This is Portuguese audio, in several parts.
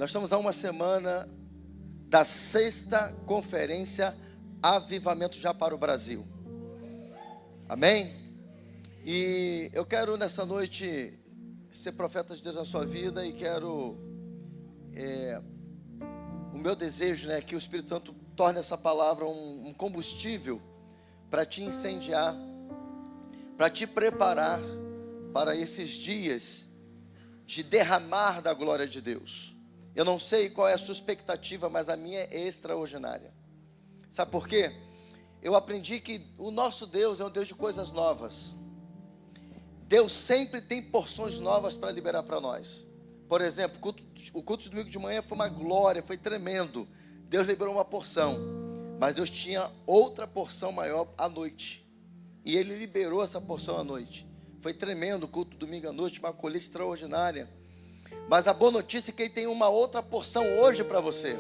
Nós estamos a uma semana da 6ª conferência Avivamento já para o Brasil. Amém? E eu quero nessa noite ser profeta de Deus na sua vida e quero, o meu desejo é que o Espírito Santo torne essa palavra um combustível para te incendiar, para te preparar para esses dias de derramar da glória de Deus. Eu não sei qual é a sua expectativa, mas a minha é extraordinária. Sabe por quê? Eu aprendi que o nosso Deus é um Deus de coisas novas. Deus sempre tem porções novas para liberar para nós. Por exemplo, o culto de domingo de manhã foi uma glória, foi tremendo. Deus liberou uma porção, mas Deus tinha outra porção maior à noite. E Ele liberou essa porção à noite. Foi tremendo o culto domingo à noite, uma colheita extraordinária. Mas a boa notícia é que Ele tem uma outra porção hoje para você.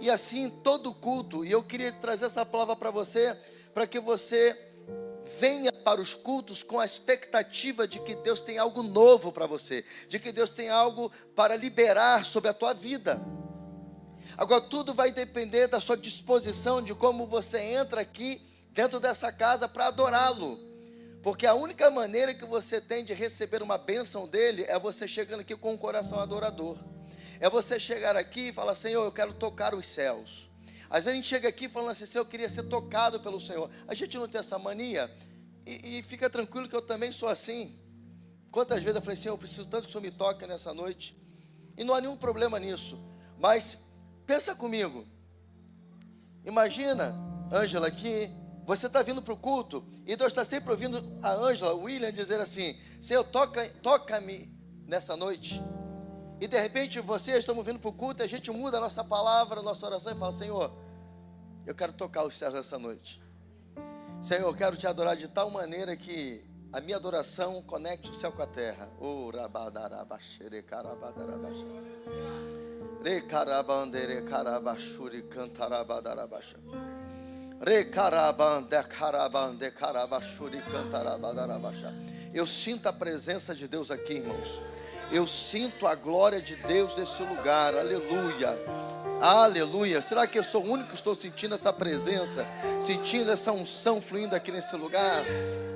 E assim, todo culto, e eu queria trazer essa palavra para você, para que você venha para os cultos com a expectativa de que Deus tem algo novo para você, de que Deus tem algo para liberar sobre a tua vida. Agora, tudo vai depender da sua disposição, de como você entra aqui dentro dessa casa para adorá-lo. Porque a única maneira que você tem de receber uma bênção dele é você chegando aqui com um coração adorador. É você chegar aqui e falar: Senhor, eu quero tocar os céus. Às vezes a gente chega aqui falando assim: Senhor, eu queria ser tocado pelo Senhor. A gente não tem essa mania. E fica tranquilo que eu também sou assim. Quantas vezes eu falei: Senhor, eu preciso tanto que o Senhor me toque nessa noite. E não há nenhum problema nisso. Mas pensa comigo. Imagina, Ângela, aqui. Você está vindo para o culto e Deus está sempre ouvindo a Ângela, o William dizer assim: Senhor, toca-me nessa noite. E de repente vocês estão vindo para o culto e a gente muda a nossa palavra, a nossa oração e fala: Senhor, eu quero tocar os céus nessa noite. Senhor, eu quero te adorar de tal maneira que a minha adoração conecte o céu com a terra. Oh, rabadarabaxere, carabadarabaxa. Re carabandere, carabachuri, cantarabadarabaxa. Eu sinto a presença de Deus aqui, irmãos. Eu sinto a glória de Deus nesse lugar. Aleluia. Aleluia. Será que eu sou o único que estou sentindo essa presença, sentindo essa unção fluindo aqui nesse lugar?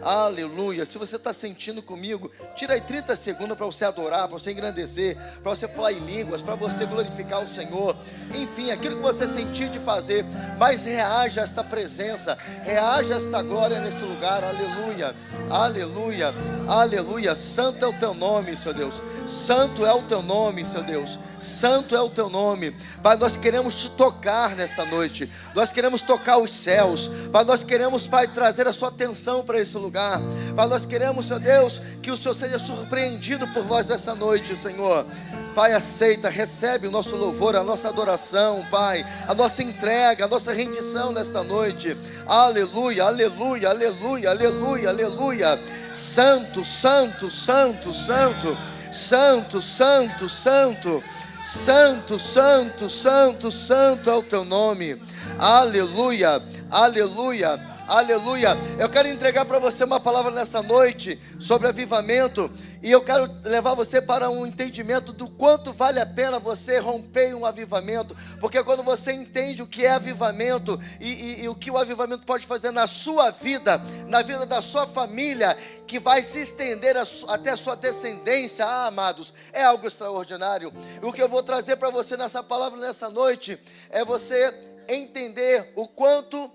Aleluia. Se você está sentindo comigo, tira aí 30 segundos para você adorar, para você engrandecer, para você falar em línguas, para você glorificar o Senhor. Enfim, aquilo que você sentir de fazer, mas reaja a esta presença, reaja a esta glória nesse lugar. Aleluia. Aleluia. Aleluia. Santo é o teu nome, Senhor Deus. Santo é o teu nome, Senhor Deus. Santo é o teu nome. Pai, nós queremos te tocar nesta noite. Nós queremos tocar os céus. Pai, nós queremos, Pai, trazer a sua atenção para esse lugar. Pai, nós queremos, Senhor Deus, que o Senhor seja surpreendido por nós essa noite, Senhor. Pai, aceita, recebe o nosso louvor, a nossa adoração, Pai, a nossa entrega, a nossa rendição nesta noite. Aleluia, aleluia, aleluia, aleluia, aleluia. Santo, santo, santo, santo, santo, santo, santo, santo, santo, santo, santo é o teu nome. Aleluia, aleluia. Aleluia. Eu quero entregar para você uma palavra nessa noite sobre avivamento. E eu quero levar você para um entendimento do quanto vale a pena você romper em um avivamento. Porque quando você entende o que é avivamento e o que o avivamento pode fazer na sua vida, na vida da sua família, que vai se estender até a sua descendência, amados, é algo extraordinário. E o que eu vou trazer para você nessa palavra nessa noite é você entender o quanto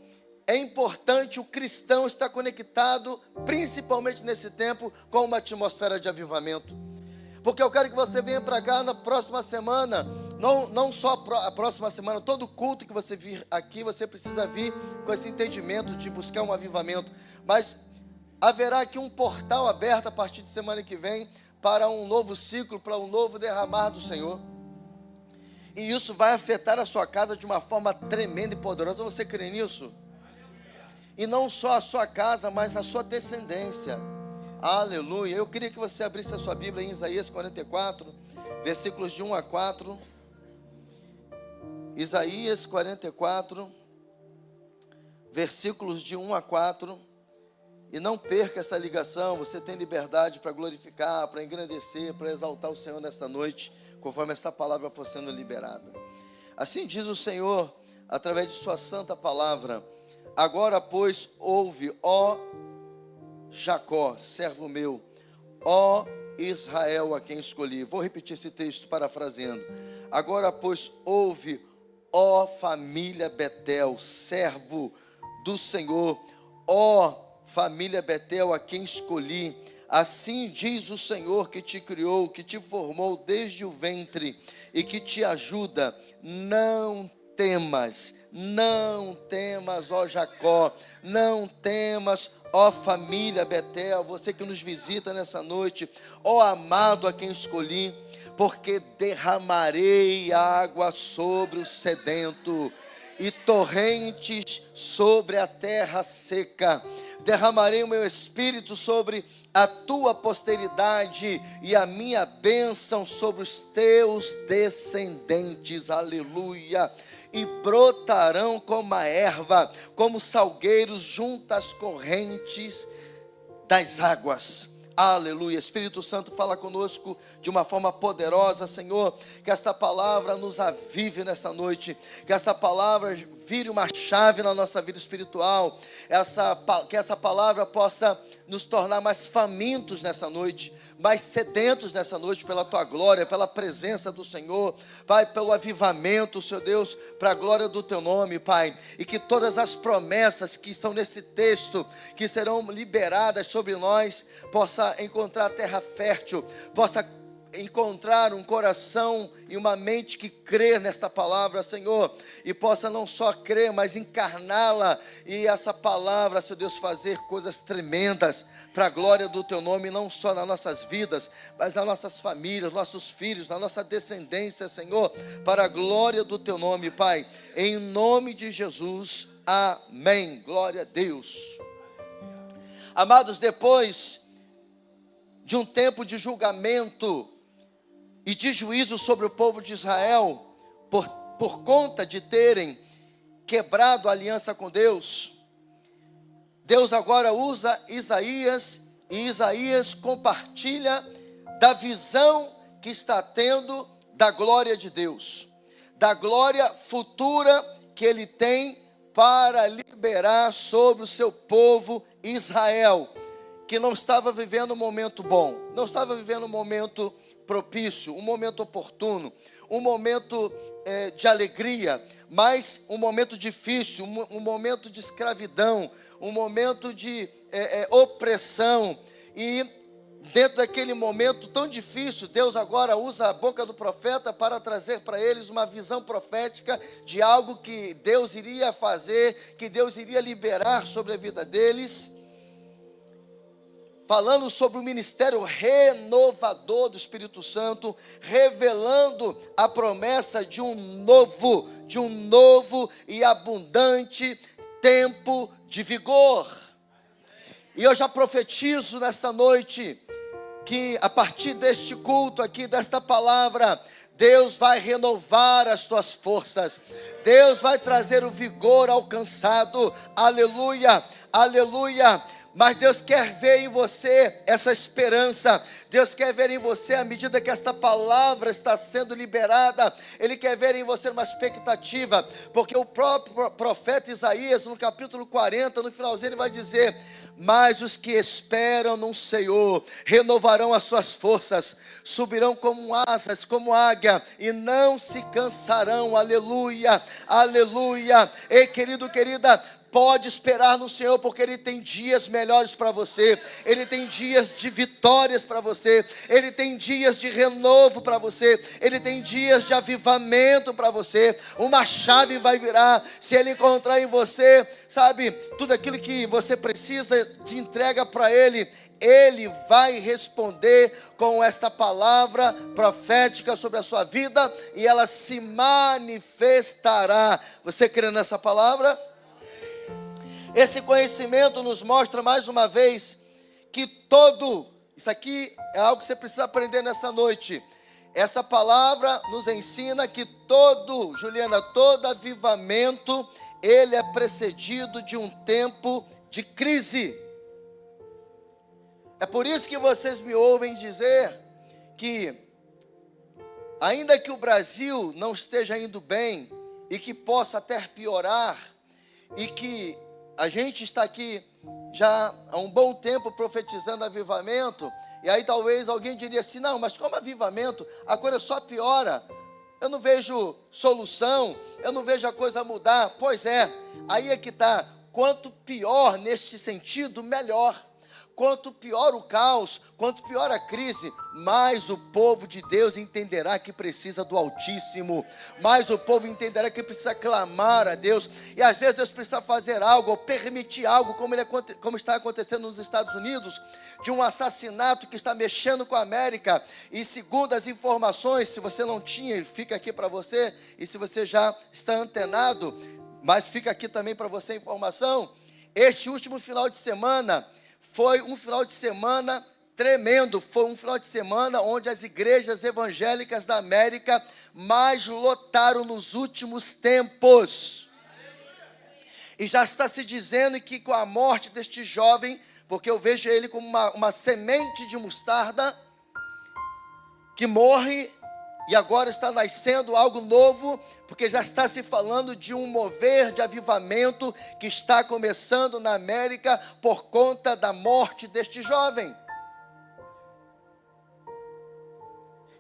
é importante o cristão estar conectado, principalmente nesse tempo, com uma atmosfera de avivamento. Porque eu quero que você venha para cá na próxima semana, não só a próxima semana, todo culto que você vir aqui, você precisa vir com esse entendimento de buscar um avivamento. Mas haverá aqui um portal aberto a partir de semana que vem, para um novo ciclo, para um novo derramar do Senhor. E isso vai afetar a sua casa de uma forma tremenda e poderosa. Você crê nisso? E não só a sua casa, mas a sua descendência. Aleluia. Eu queria que você abrisse a sua Bíblia em Isaías 44, versículos de 1 a 4. Isaías 44, versículos de 1 a 4. E não perca essa ligação. Você tem liberdade para glorificar, para engrandecer, para exaltar o Senhor nesta noite, conforme essa palavra for sendo liberada. Assim diz o Senhor, através de sua santa palavra: agora, pois, ouve, ó Jacó, servo meu, ó Israel, a quem escolhi. Vou repetir esse texto parafraseando. Agora, pois, ouve, ó família Betel, servo do Senhor, ó família Betel, a quem escolhi. Assim diz o Senhor que te criou, que te formou desde o ventre e que te ajuda. Não temas, ó Jacó, não temas, ó família Betel, você que nos visita nessa noite, ó amado a quem escolhi, porque derramarei água sobre o sedento e torrentes sobre a terra seca. Derramarei o meu espírito sobre a tua posteridade e a minha bênção sobre os teus descendentes. Aleluia. E brotarão como a erva, como salgueiros junto às correntes das águas. Aleluia. Espírito Santo, fala conosco de uma forma poderosa, Senhor, que esta palavra nos avive nessa noite, que esta palavra vire uma chave na nossa vida espiritual, que essa palavra possa nos tornar mais famintos nessa noite, mais sedentos nessa noite pela Tua glória, pela presença do Senhor, Pai, pelo avivamento, Senhor Deus, para a glória do Teu nome, Pai, e que todas as promessas que estão nesse texto, que serão liberadas sobre nós, possa encontrar terra fértil, possa encontrar um coração e uma mente que crê nesta palavra, Senhor, e possa não só crer, mas encarná-la, e essa palavra, Senhor Deus, fazer coisas tremendas para a glória do Teu nome, não só nas nossas vidas, mas nas nossas famílias, nossos filhos, na nossa descendência, Senhor, para a glória do Teu nome, Pai, em nome de Jesus, amém. Glória a Deus. Amados, depois de um tempo de julgamento e de juízo sobre o povo de Israel, por conta de terem quebrado a aliança com Deus, Deus agora usa Isaías, e Isaías compartilha da visão que está tendo da glória de Deus, da glória futura que Ele tem para liberar sobre o seu povo Israel, que não estava vivendo um momento bom, não estava vivendo um momento propício, um momento oportuno, um momento de alegria, mas um momento difícil, um momento de escravidão, um momento de opressão. E dentro daquele momento tão difícil, Deus agora usa a boca do profeta para trazer para eles uma visão profética de algo que Deus iria fazer, que Deus iria liberar sobre a vida deles, falando sobre o ministério renovador do Espírito Santo, revelando a promessa de um novo e abundante tempo de vigor. E eu já profetizo nesta noite, que a partir deste culto aqui, desta palavra, Deus vai renovar as tuas forças, Deus vai trazer o vigor alcançado, aleluia, aleluia. Mas Deus quer ver em você essa esperança, Deus quer ver em você, à medida que esta palavra está sendo liberada, Ele quer ver em você uma expectativa, porque o próprio profeta Isaías, no capítulo 40, no finalzinho, ele vai dizer: mas os que esperam no Senhor renovarão as suas forças, subirão como asas, como águia, e não se cansarão. Aleluia, aleluia. Ei, querido, querida, pode esperar no Senhor, porque Ele tem dias melhores para você, Ele tem dias de vitórias para você, Ele tem dias de renovo para você, Ele tem dias de avivamento para você. Uma chave vai virar, se Ele encontrar em você, sabe, tudo aquilo que você precisa de entrega para Ele, Ele vai responder com esta palavra profética sobre a sua vida, e ela se manifestará. Você crê nessa palavra? Esse conhecimento nos mostra mais uma vez que isso aqui é algo que você precisa aprender nessa noite. Essa palavra nos ensina que todo avivamento, ele é precedido de um tempo de crise. É por isso que vocês me ouvem dizer que ainda que o Brasil não esteja indo bem, e que possa até piorar, e que a gente está aqui já há um bom tempo profetizando avivamento, e aí talvez alguém diria assim, não, mas como avivamento, a coisa só piora, eu não vejo solução, eu não vejo a coisa mudar. Pois é, aí é que está, quanto pior neste sentido, melhor. Quanto pior o caos, quanto pior a crise, mais o povo de Deus entenderá que precisa do Altíssimo, mais o povo entenderá que precisa clamar a Deus, e às vezes Deus precisa fazer algo, ou permitir algo, como está acontecendo nos Estados Unidos, de um assassinato que está mexendo com a América, e segundo as informações, se você não tinha, fica aqui para você, e se você já está antenado, mas fica aqui também para você a informação, este último final de semana, foi um final de semana tremendo, foi um final de semana onde as igrejas evangélicas da América mais lotaram nos últimos tempos. E já está se dizendo que com a morte deste jovem, porque eu vejo ele como uma semente de mostarda, que morre, e agora está nascendo algo novo, porque já está se falando de um mover de avivamento que está começando na América por conta da morte deste jovem.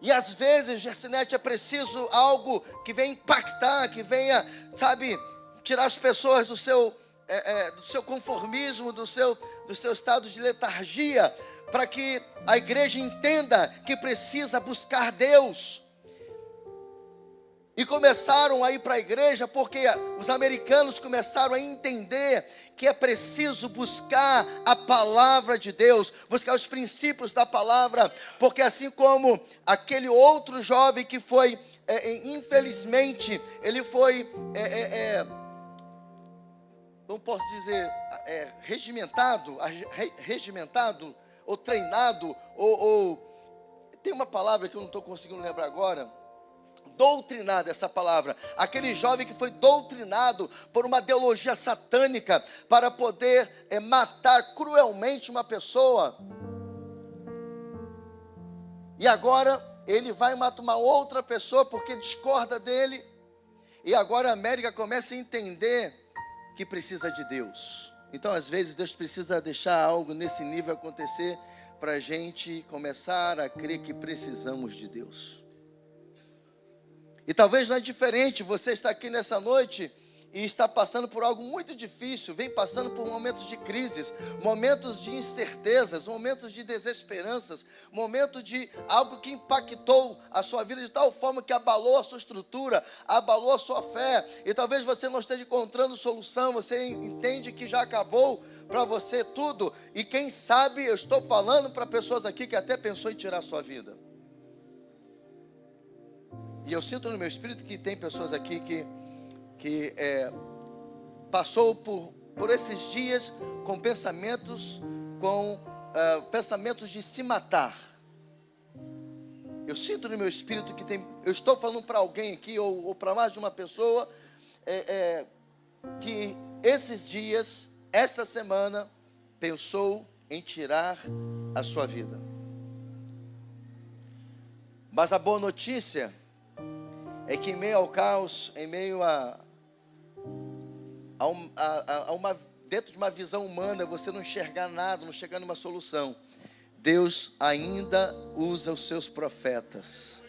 E às vezes, Gersinete, é preciso algo que venha impactar, que venha, sabe, tirar as pessoas do seu conformismo, do seu estado de letargia, para que a igreja entenda que precisa buscar Deus. E começaram a ir para a igreja porque os americanos começaram a entender que é preciso buscar a palavra de Deus, buscar os princípios da palavra, porque assim como aquele outro jovem que foi, infelizmente, ele foi, não posso dizer, regimentado, ou treinado, ou tem uma palavra que eu não estou conseguindo lembrar agora, doutrinado, essa palavra, aquele jovem que foi doutrinado por uma ideologia satânica para poder matar cruelmente uma pessoa, e agora ele vai matar uma outra pessoa porque discorda dele, e agora a América começa a entender que precisa de Deus. Então às vezes Deus precisa deixar algo nesse nível acontecer para a gente começar a crer que precisamos de Deus. E talvez não é diferente, você está aqui nessa noite e está passando por algo muito difícil, vem passando por momentos de crises, momentos de incertezas, momentos de desesperanças, momentos de algo que impactou a sua vida de tal forma que abalou a sua estrutura, abalou a sua fé, e talvez você não esteja encontrando solução, você entende que já acabou para você tudo, e quem sabe eu estou falando para pessoas aqui que até pensou em tirar a sua vida. E eu sinto no meu espírito que tem pessoas aqui que passou por esses dias com pensamentos de se matar. Eu sinto no meu espírito que eu estou falando para alguém aqui, ou para mais de uma pessoa, que esses dias, esta semana, pensou em tirar a sua vida. Mas a boa notícia é que em meio ao caos, em meio dentro de uma visão humana, você não enxergar nada, não chegar numa solução, Deus ainda usa os seus profetas.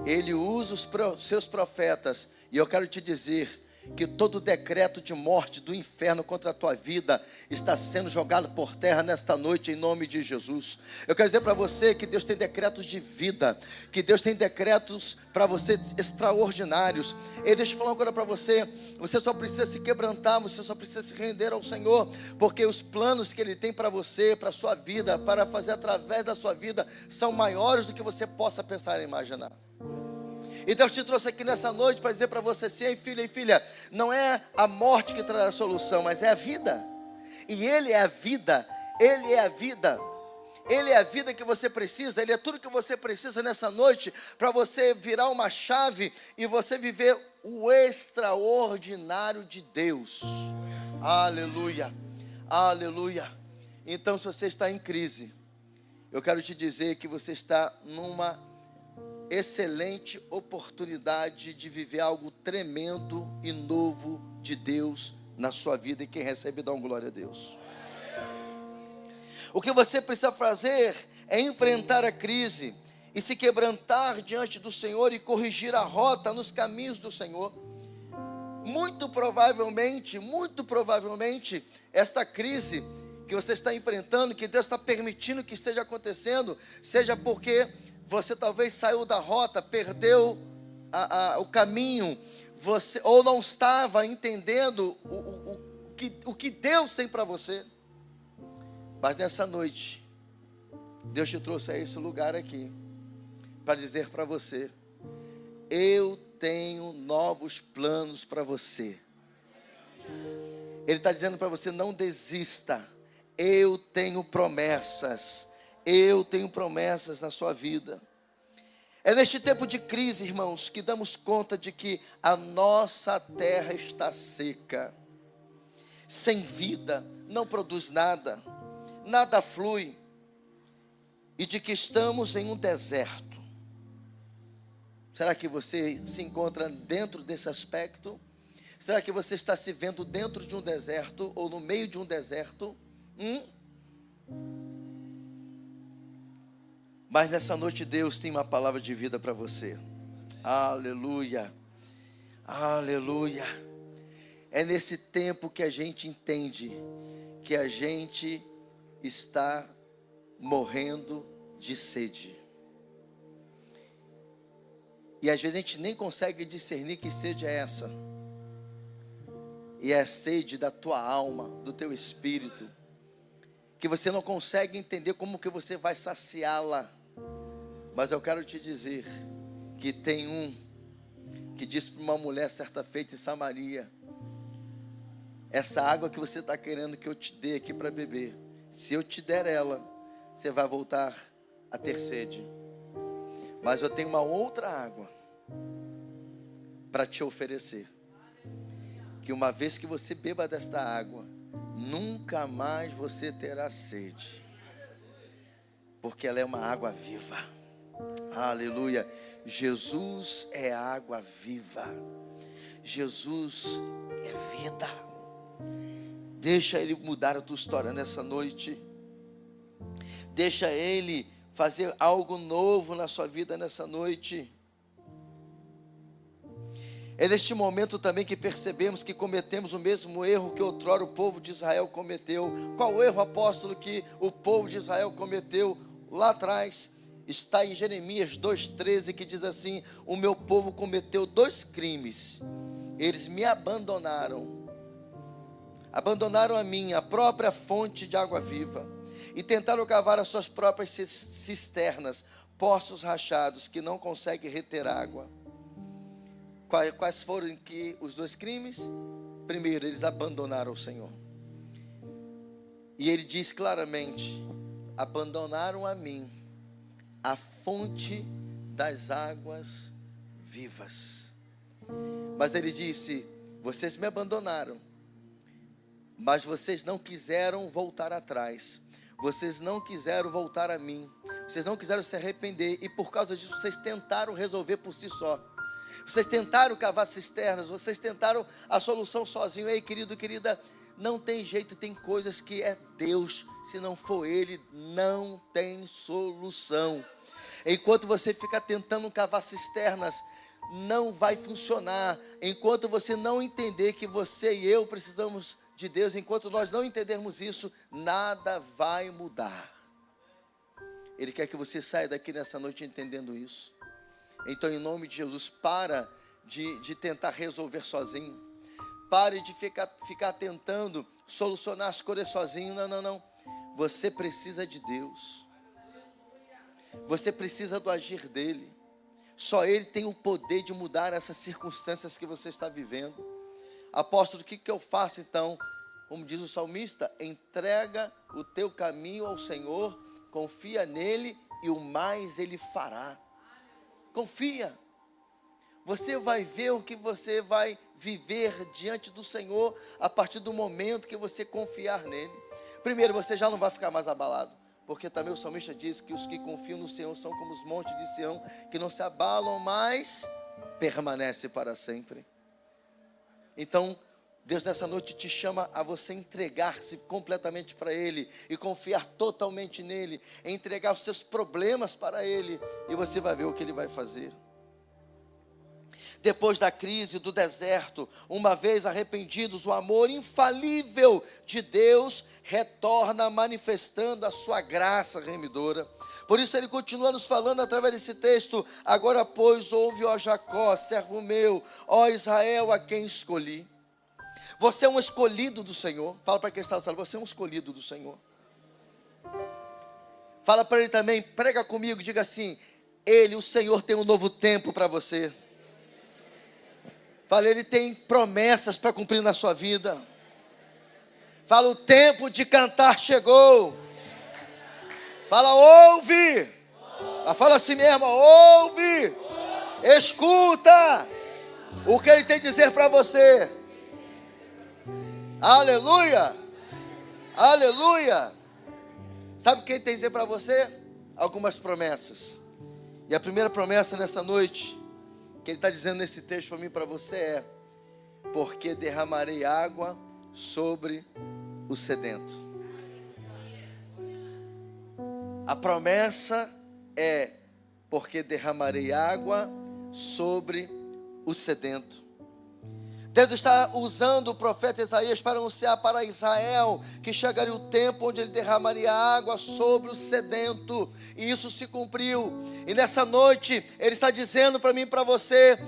Ele usa os seus profetas, e eu quero te dizer que todo decreto de morte do inferno contra a tua vida está sendo jogado por terra nesta noite em nome de Jesus. Eu quero dizer para você que Deus tem decretos de vida, que Deus tem decretos para você extraordinários. E deixa eu falar uma coisa para você, você só precisa se quebrantar, você só precisa se render ao Senhor, porque os planos que Ele tem para você, para a sua vida, para fazer através da sua vida, são maiores do que você possa pensar e imaginar. E Deus te trouxe aqui nessa noite para dizer para você assim, filha, não é a morte que trará a solução, mas é a vida. E Ele é a vida, Ele é a vida. Ele é a vida que você precisa, Ele é tudo que você precisa nessa noite, para você virar uma chave e você viver o extraordinário de Deus. Aleluia, aleluia. Então, se você está em crise, eu quero te dizer que você está numa excelente oportunidade de viver algo tremendo e novo de Deus na sua vida, e quem recebe dá uma glória a Deus. O que você precisa fazer é enfrentar a crise e se quebrantar diante do Senhor e corrigir a rota nos caminhos do Senhor. Muito provavelmente, esta crise que você está enfrentando, que Deus está permitindo que esteja acontecendo, seja porque você talvez saiu da rota, perdeu o caminho, você ou não estava entendendo o que Deus tem para você. Mas nessa noite, Deus te trouxe a esse lugar aqui, para dizer para você: eu tenho novos planos para você. Ele está dizendo para você: não desista, eu tenho promessas na sua vida. É neste tempo de crise, irmãos, que damos conta de que a nossa terra está seca, sem vida, não produz nada, nada flui, e de que estamos em um deserto. Será que você se encontra dentro desse aspecto? Será que você está se vendo dentro de um deserto ou no meio de um deserto? Mas nessa noite Deus tem uma palavra de vida para você. Aleluia, aleluia. É nesse tempo que a gente entende que a gente está morrendo de sede. E às vezes a gente nem consegue discernir que sede é essa. E é a sede da tua alma, do teu espírito, que você não consegue entender como que você vai saciá-la. Mas eu quero te dizer que tem um que disse para uma mulher certa feita em Samaria: essa água que você está querendo que eu te dê aqui para beber, se eu te der ela, você vai voltar a ter sede. Mas eu tenho uma outra água para te oferecer, que uma vez que você beba desta água, nunca mais você terá sede, porque ela é uma água viva. Aleluia. Jesus é água viva. Jesus é vida. Deixa Ele mudar a tua história nessa noite. Deixa Ele fazer algo novo na sua vida nessa noite. É neste momento também que percebemos que cometemos o mesmo erro que outrora o povo de Israel cometeu. Qual o erro, apóstolo, que o povo de Israel cometeu lá atrás? Está em Jeremias 2,13, que diz assim: o meu povo cometeu 2 crimes. Eles me abandonaram a mim, a própria fonte de água viva, e tentaram cavar as suas próprias cisternas, poços rachados que não conseguem reter água. Quais foram os 2 crimes? Primeiro, eles abandonaram o Senhor. E ele diz claramente: abandonaram a mim, a fonte das águas vivas. Mas ele disse: vocês me abandonaram, mas vocês não quiseram voltar atrás, vocês não quiseram voltar a mim, vocês não quiseram se arrepender, e por causa disso vocês tentaram resolver por si só. Vocês tentaram cavar cisternas, vocês tentaram a solução sozinho. Ei, querido, querida, não tem jeito, tem coisas que é Deus, se não for Ele, não tem solução. Enquanto você ficar tentando cavar cisternas, não vai funcionar. Enquanto você não entender que você e eu precisamos de Deus, enquanto nós não entendermos isso, nada vai mudar. Ele quer que você saia daqui nessa noite entendendo isso. Então, em nome de Jesus, para de tentar resolver sozinho. Pare de ficar tentando solucionar as coisas sozinho. Não. Você precisa de Deus. Você precisa do agir dEle. Só Ele tem o poder de mudar essas circunstâncias que você está vivendo. Apóstolo, o que eu faço então? Como diz o salmista: entrega o teu caminho ao Senhor, confia nele e o mais Ele fará. Confia. Você vai ver o que você vai viver diante do Senhor a partir do momento que você confiar nele. Primeiro, você já não vai ficar mais abalado. Porque também o salmista diz que os que confiam no Senhor são como os montes de Sião, que não se abalam, mas permanecem para sempre. Então, Deus nessa noite te chama a você entregar-se completamente para Ele e confiar totalmente nele, entregar os seus problemas para Ele, e você vai ver o que Ele vai fazer. Depois da crise do deserto, uma vez arrependidos, o amor infalível de Deus retorna manifestando a sua graça remidora. Por isso ele continua nos falando através desse texto: agora pois ouve, ó Jacó, servo meu, ó Israel, a quem escolhi. Você é um escolhido do Senhor. Fala para quem está do lado: você é um escolhido do Senhor. Fala para ele também, prega comigo, diga assim: o Senhor tem um novo tempo para você. Fala, Ele tem promessas para cumprir na sua vida. Fala, o tempo de cantar chegou. Fala, ouve. Fala assim mesmo, ouve. Escuta o que Ele tem a dizer para você. Aleluia. Aleluia. Sabe o que Ele tem a dizer para você? Algumas promessas. E a primeira promessa nessa noite, que Ele está dizendo nesse texto para mim e para você é: porque derramarei água sobre o sedento. A promessa é: porque derramarei água sobre o sedento. Deus está usando o profeta Isaías para anunciar para Israel que chegaria o tempo onde Ele derramaria água sobre o sedento, e isso se cumpriu. E nessa noite Ele está dizendo para mim e para você: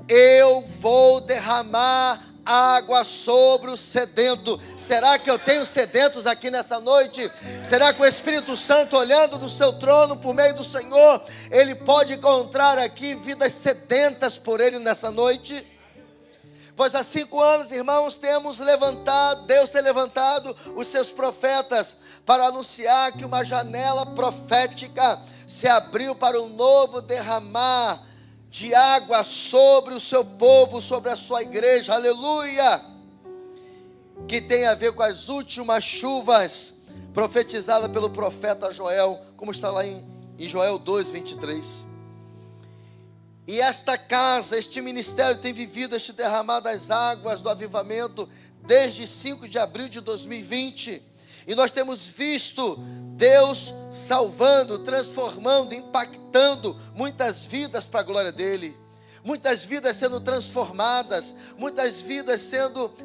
eu vou derramar água sobre o sedento. Será que eu tenho sedentos aqui nessa noite? Será que o Espírito Santo, olhando do seu trono por meio do Senhor, ele pode encontrar aqui vidas sedentas por Ele nessa noite? Pois há 5 anos, irmãos, Deus tem levantado os seus profetas para anunciar que uma janela profética se abriu para um novo derramar de água sobre o seu povo, sobre a sua igreja, aleluia, que tem a ver com as últimas chuvas profetizadas pelo profeta Joel, como está lá em Joel 2:23. E esta casa, este ministério tem vivido este derramar das águas do avivamento desde 5 de abril de 2020. E nós temos visto Deus salvando, transformando, impactando muitas vidas para a glória dEle. Muitas vidas sendo transformadas, muitas vidas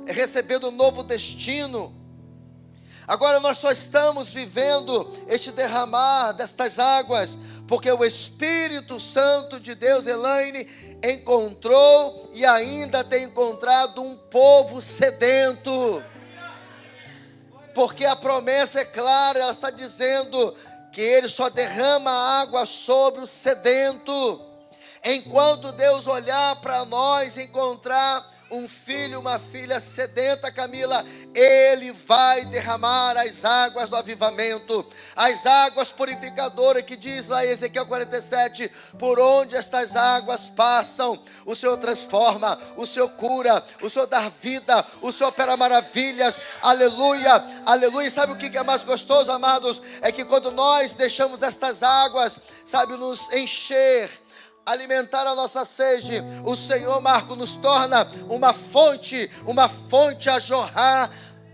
recebendo um novo destino. Agora nós só estamos vivendo este derramar destas águas porque o Espírito Santo de Deus, Elaine, encontrou e ainda tem encontrado um povo sedento. Porque a promessa é clara, ela está dizendo que Ele só derrama água sobre o sedento. Enquanto Deus olhar para nós e encontrar um filho, uma filha sedenta, Camila, Ele vai derramar as águas do avivamento, as águas purificadoras que diz lá em Ezequiel 47, por onde estas águas passam, o Senhor transforma, o Senhor cura, o Senhor dá vida, o Senhor opera maravilhas, aleluia, aleluia. E sabe o que é mais gostoso, amados? É que quando nós deixamos estas águas, sabe, nos encher, alimentar a nossa sede, o Senhor, Marco, nos torna uma fonte a jorrar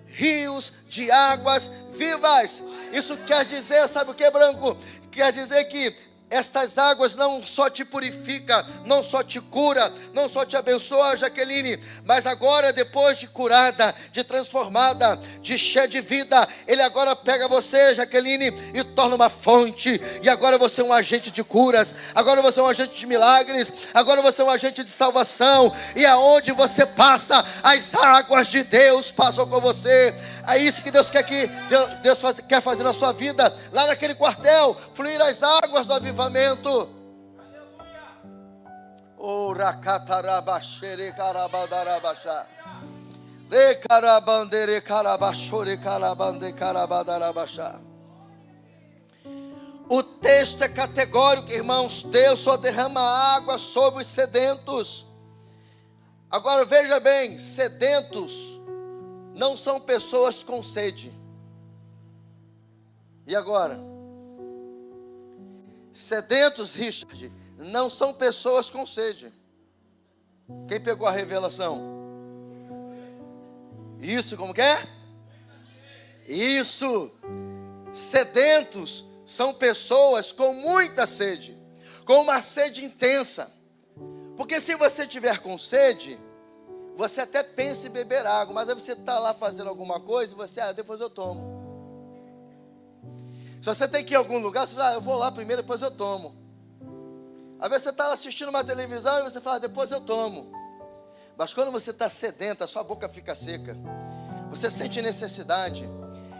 rios de águas vivas. Isso quer dizer, sabe o que, Branco? Quer dizer que estas águas não só te purifica, não só te cura, não só te abençoa, Jaqueline, mas agora, depois de curada, de transformada, de cheia de vida, Ele agora pega você, Jaqueline, e torna uma fonte. E agora você é um agente de curas, agora você é um agente de milagres, agora você é um agente de salvação. E aonde você passa, as águas de Deus passam com você. É isso que Deus quer quer fazer na sua vida, lá naquele quartel, fluir as águas do avivamento. O racatarabashere carabadarabachá. Recarabandere carabachore carabande carabadarabachá. O texto é categórico, irmãos. Deus só derrama água sobre os sedentos. Agora veja bem, sedentos não são pessoas com sede. E agora? Sedentos, Richard, não são pessoas com sede. Quem pegou a revelação? Isso, como que é? Isso. Sedentos são pessoas com muita sede, com uma sede intensa. Porque se você tiver com sede, você até pensa em beber água, mas aí você está lá fazendo alguma coisa e você, depois eu tomo. Se você tem que ir em algum lugar, você fala, eu vou lá primeiro, depois eu tomo. Às vezes você está assistindo uma televisão e você fala, depois eu tomo. Mas quando você está sedento, a sua boca fica seca, você sente necessidade,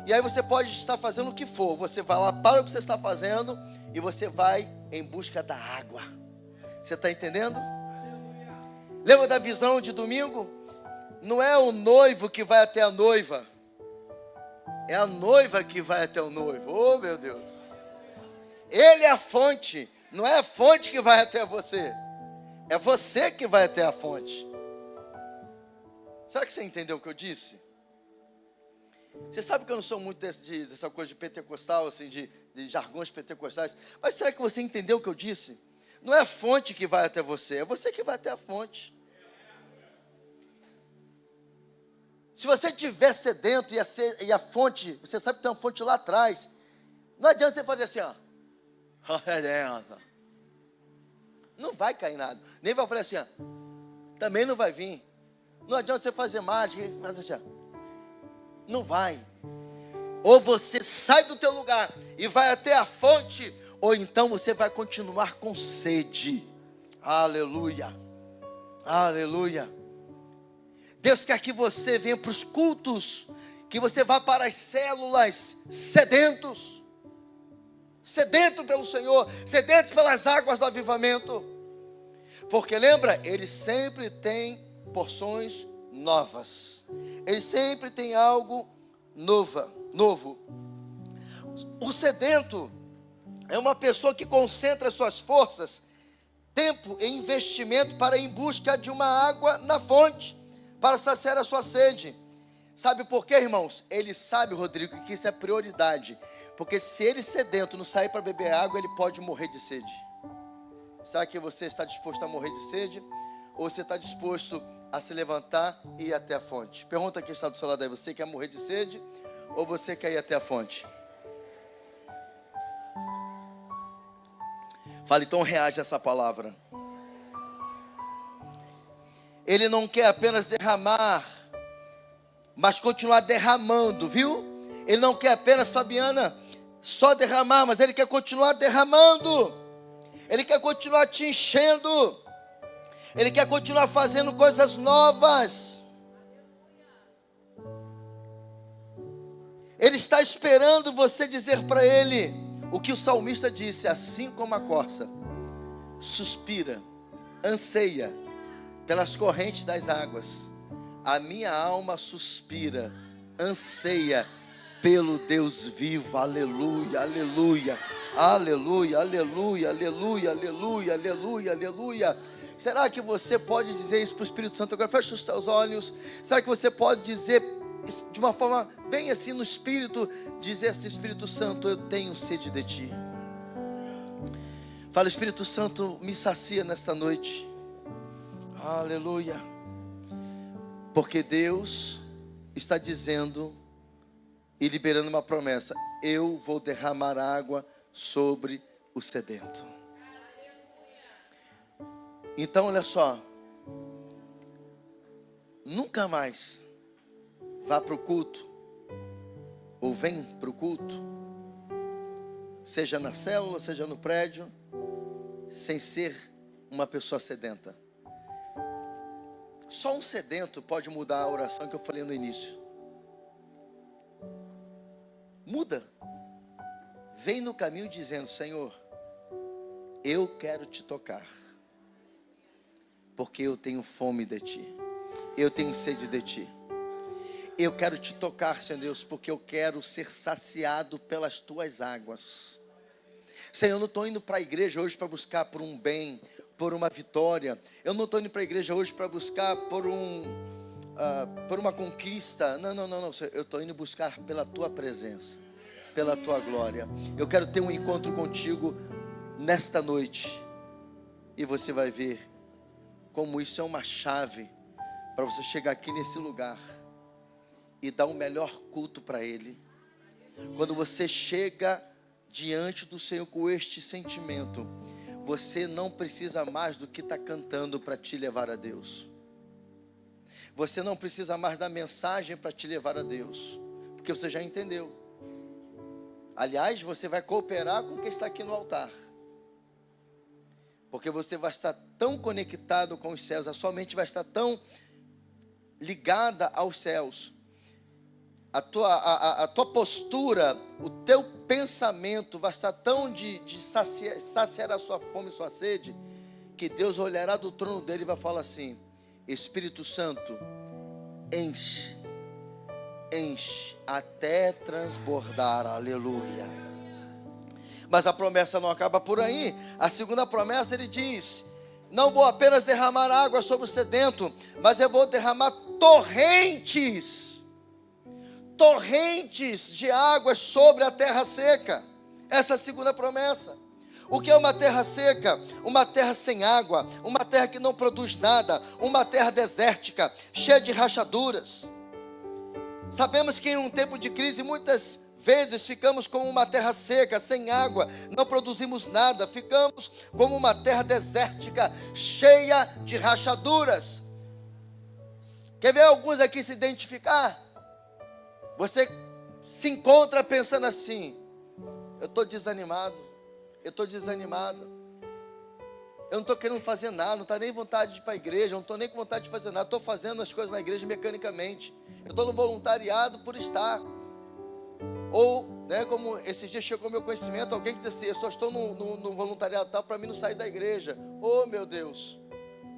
e aí você pode estar fazendo o que for, você vai lá, para o que você está fazendo, e você vai em busca da água. Você está entendendo? Lembra da visão de domingo? Não é o noivo que vai até a noiva, é a noiva que vai até o noivo. Oh, meu Deus. Ele é a fonte. Não é a fonte que vai até você. É você que vai até a fonte. Será que você entendeu o que eu disse? Você sabe que eu não sou muito dessa coisa de pentecostal, assim, de jargões pentecostais. Mas será que você entendeu o que eu disse? Não é a fonte que vai até você. É você que vai até a fonte. Se você estiver sedento e a fonte, você sabe que tem uma fonte lá atrás, não adianta você fazer assim, ó. Não vai cair nada. Nem vai fazer assim, ó. Também não vai vir. Não adianta você fazer mágica e fazer assim, ó. Não vai. Ou você sai do teu lugar e vai até a fonte, ou então você vai continuar com sede. Aleluia. Aleluia. Deus quer que você venha para os cultos, que você vá para as células sedento pelo Senhor, sedento pelas águas do avivamento, porque lembra, Ele sempre tem porções novas, Ele sempre tem algo novo. O sedento é uma pessoa que concentra suas forças, tempo e investimento para ir em busca de uma água na fonte, para saciar a sua sede. Sabe por quê, irmãos? Ele sabe, Rodrigo, que isso é prioridade. Porque se ele sedento não sair para beber água, ele pode morrer de sede. Será que você está disposto a morrer de sede? Ou você está disposto a se levantar e ir até a fonte? Pergunta quem está do seu lado aí. Você quer morrer de sede? Ou você quer ir até a fonte? Fala, então reage a essa palavra. Ele não quer apenas derramar, mas continuar derramando, viu? Ele não quer apenas, Fabiana, só derramar, mas Ele quer continuar derramando. Ele quer continuar te enchendo. Ele quer continuar fazendo coisas novas. Ele está esperando você dizer para Ele o que o salmista disse: assim como a corça suspira, anseia pelas correntes das águas, a minha alma suspira, anseia pelo Deus vivo. Aleluia, aleluia, aleluia, aleluia, aleluia, aleluia, aleluia, aleluia. Será que você pode dizer isso para o Espírito Santo agora? Feche os teus olhos. Será que você pode dizer isso de uma forma bem assim no Espírito, dizer assim: Espírito Santo, eu tenho sede de Ti. Fala, Espírito Santo, me sacia nesta noite. Aleluia. Porque Deus está dizendo e liberando uma promessa: eu vou derramar água sobre o sedento. Então olha só, nunca mais vá para o culto, ou vem para o culto, seja na célula, seja no prédio, sem ser uma pessoa sedenta. Só um sedento pode mudar a oração que eu falei no início. Muda. Vem no caminho dizendo: Senhor, eu quero te tocar, porque eu tenho fome de Ti, eu tenho sede de Ti. Eu quero te tocar, Senhor Deus, porque eu quero ser saciado pelas Tuas águas. Senhor, eu não estou indo para a igreja hoje para buscar por um bem, por uma vitória. Eu não estou indo para a igreja hoje para buscar por uma conquista. Não, Senhor, eu estou indo buscar pela Tua presença, pela Tua glória. Eu quero ter um encontro contigo nesta noite. E você vai ver como isso é uma chave para você chegar aqui nesse lugar e dar o melhor culto para Ele. Quando você chega diante do Senhor com este sentimento, você não precisa mais do que está cantando para te levar a Deus. Você não precisa mais da mensagem para te levar a Deus, porque você já entendeu. Aliás, você vai cooperar com quem está aqui no altar, porque você vai estar tão conectado com os céus, a sua mente vai estar tão ligada aos céus, a tua postura, o teu pensamento vai estar tão de saciar a sua fome e sua sede, que Deus olhará do trono dele e vai falar assim: Espírito Santo, enche até transbordar, aleluia. Mas a promessa não acaba por aí. A segunda promessa, ele diz: não vou apenas derramar água sobre o sedento, mas eu vou derramar torrentes de água sobre a terra seca. Essa é a segunda promessa. O que é uma terra seca? Uma terra sem água, uma terra que não produz nada, uma terra desértica, cheia de rachaduras. Sabemos que em um tempo de crise, muitas vezes ficamos como uma terra seca, sem água, não produzimos nada, ficamos como uma terra desértica, cheia de rachaduras. Quer ver alguns aqui se identificar? Você se encontra pensando assim: eu estou desanimado, eu não estou querendo fazer nada, não está nem vontade de ir para a igreja, não estou nem com vontade de fazer nada, estou fazendo as coisas na igreja mecanicamente, eu estou no voluntariado por estar. Ou, como esses dias chegou ao meu conhecimento, alguém que disse assim: eu só estou no voluntariado tal, para mim não sair da igreja. Oh, meu Deus!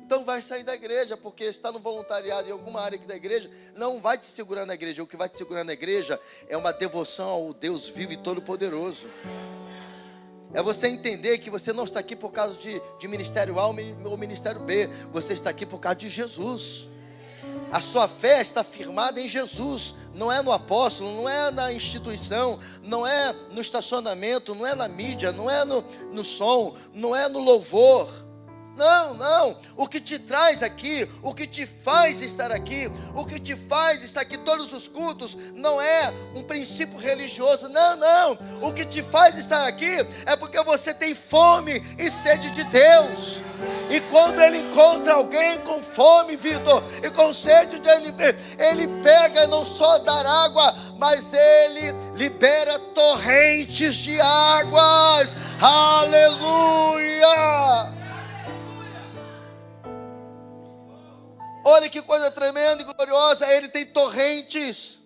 Então vai sair da igreja, porque está no voluntariado em alguma área aqui da igreja, não vai te segurar na igreja. O que vai te segurar na igreja é uma devoção ao Deus vivo e todo-poderoso. É você entender que você não está aqui por causa de ministério A ou ministério B, você está aqui por causa de Jesus. A sua fé está firmada em Jesus, não é no apóstolo, não é na instituição, não é no estacionamento, não é na mídia, não é no som, não é no louvor. Não, o que te traz aqui, o que te faz estar aqui, o que te faz estar aqui todos os cultos, não é um princípio religioso, não, o que te faz estar aqui é porque você tem fome e sede de Deus. E quando ele encontra alguém com fome, Vitor, e com sede dele, ele pega não só dar água, mas ele libera torrentes de águas, aleluia. Olha que coisa tremenda e gloriosa, ele tem torrentes.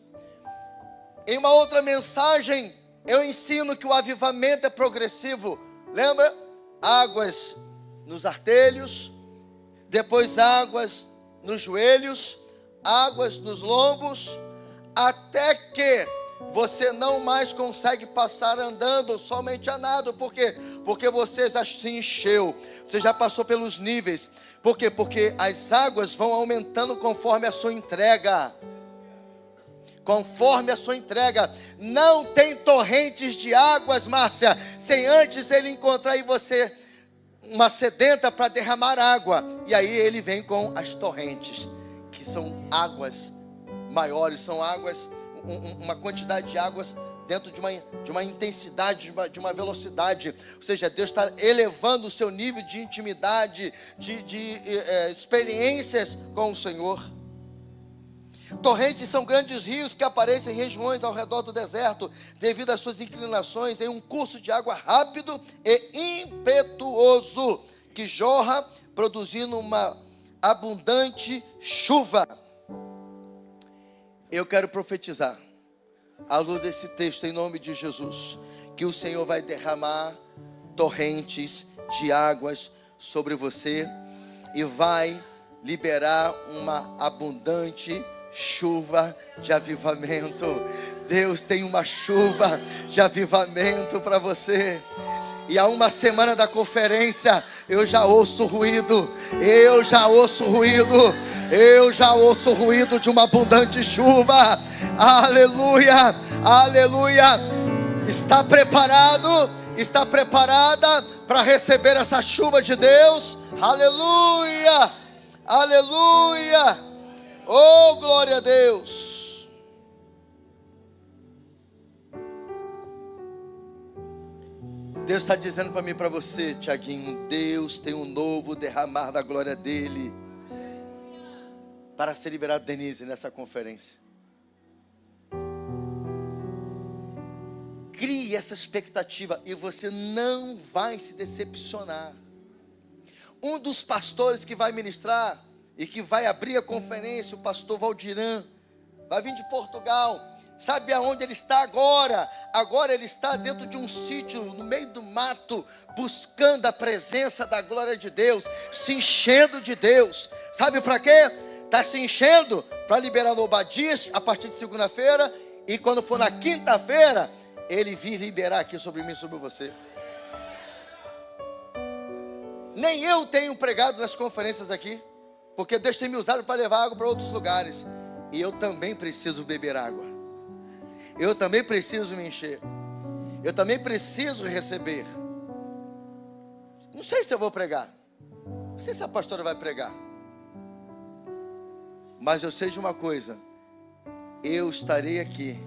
Em uma outra mensagem, eu ensino que o avivamento é progressivo. Lembra? Águas nos artelhos, depois águas nos joelhos, águas nos lombos, até que você não mais consegue passar andando, somente a nado. Por quê? Porque você já se encheu, você já passou pelos níveis. Por quê? Porque as águas vão aumentando conforme a sua entrega. Conforme a sua entrega. Não tem torrentes de águas, Márcia, sem antes ele encontrar em você uma sedenta para derramar água. E aí ele vem com as torrentes, que são águas maiores, são águas, uma quantidade de águas dentro de uma intensidade, de uma velocidade. Ou seja, Deus está elevando o seu nível de intimidade, de experiências com o Senhor. Torrentes são grandes rios que aparecem em regiões ao redor do deserto, devido às suas inclinações, em um curso de água rápido e impetuoso, que jorra, produzindo uma abundante chuva. Eu quero profetizar, à luz desse texto, em nome de Jesus, que o Senhor vai derramar torrentes de águas sobre você e vai liberar uma abundante chuva de avivamento. Deus tem uma chuva de avivamento para você. E há uma semana da conferência, eu já ouço ruído de uma abundante chuva. Aleluia, aleluia. Está preparado? Está preparada para receber essa chuva de Deus? Aleluia! Aleluia! Oh, glória a Deus! Deus está dizendo para mim e para você, Tiaguinho, Deus tem um novo derramar da glória dele para ser liberado, Denise, nessa conferência. Crie essa expectativa e você não vai se decepcionar. Um dos pastores que vai ministrar e que vai abrir a conferência, o pastor Valdirã, vai vir de Portugal. Sabe aonde ele está agora? Agora ele está dentro de um sítio, no meio do mato, buscando a presença da glória de Deus, se enchendo de Deus. Sabe para quê? Está se enchendo para liberar no Obadias a partir de segunda-feira, e quando for na quinta-feira, ele vir liberar aqui sobre mim, sobre você. Nem eu tenho pregado nas conferências aqui, porque Deus tem me usado para levar água para outros lugares. E eu também preciso beber água. Eu também preciso me encher. Eu também preciso receber. Não sei se eu vou pregar. Não sei se a pastora vai pregar. Mas eu sei de uma coisa. Eu estarei aqui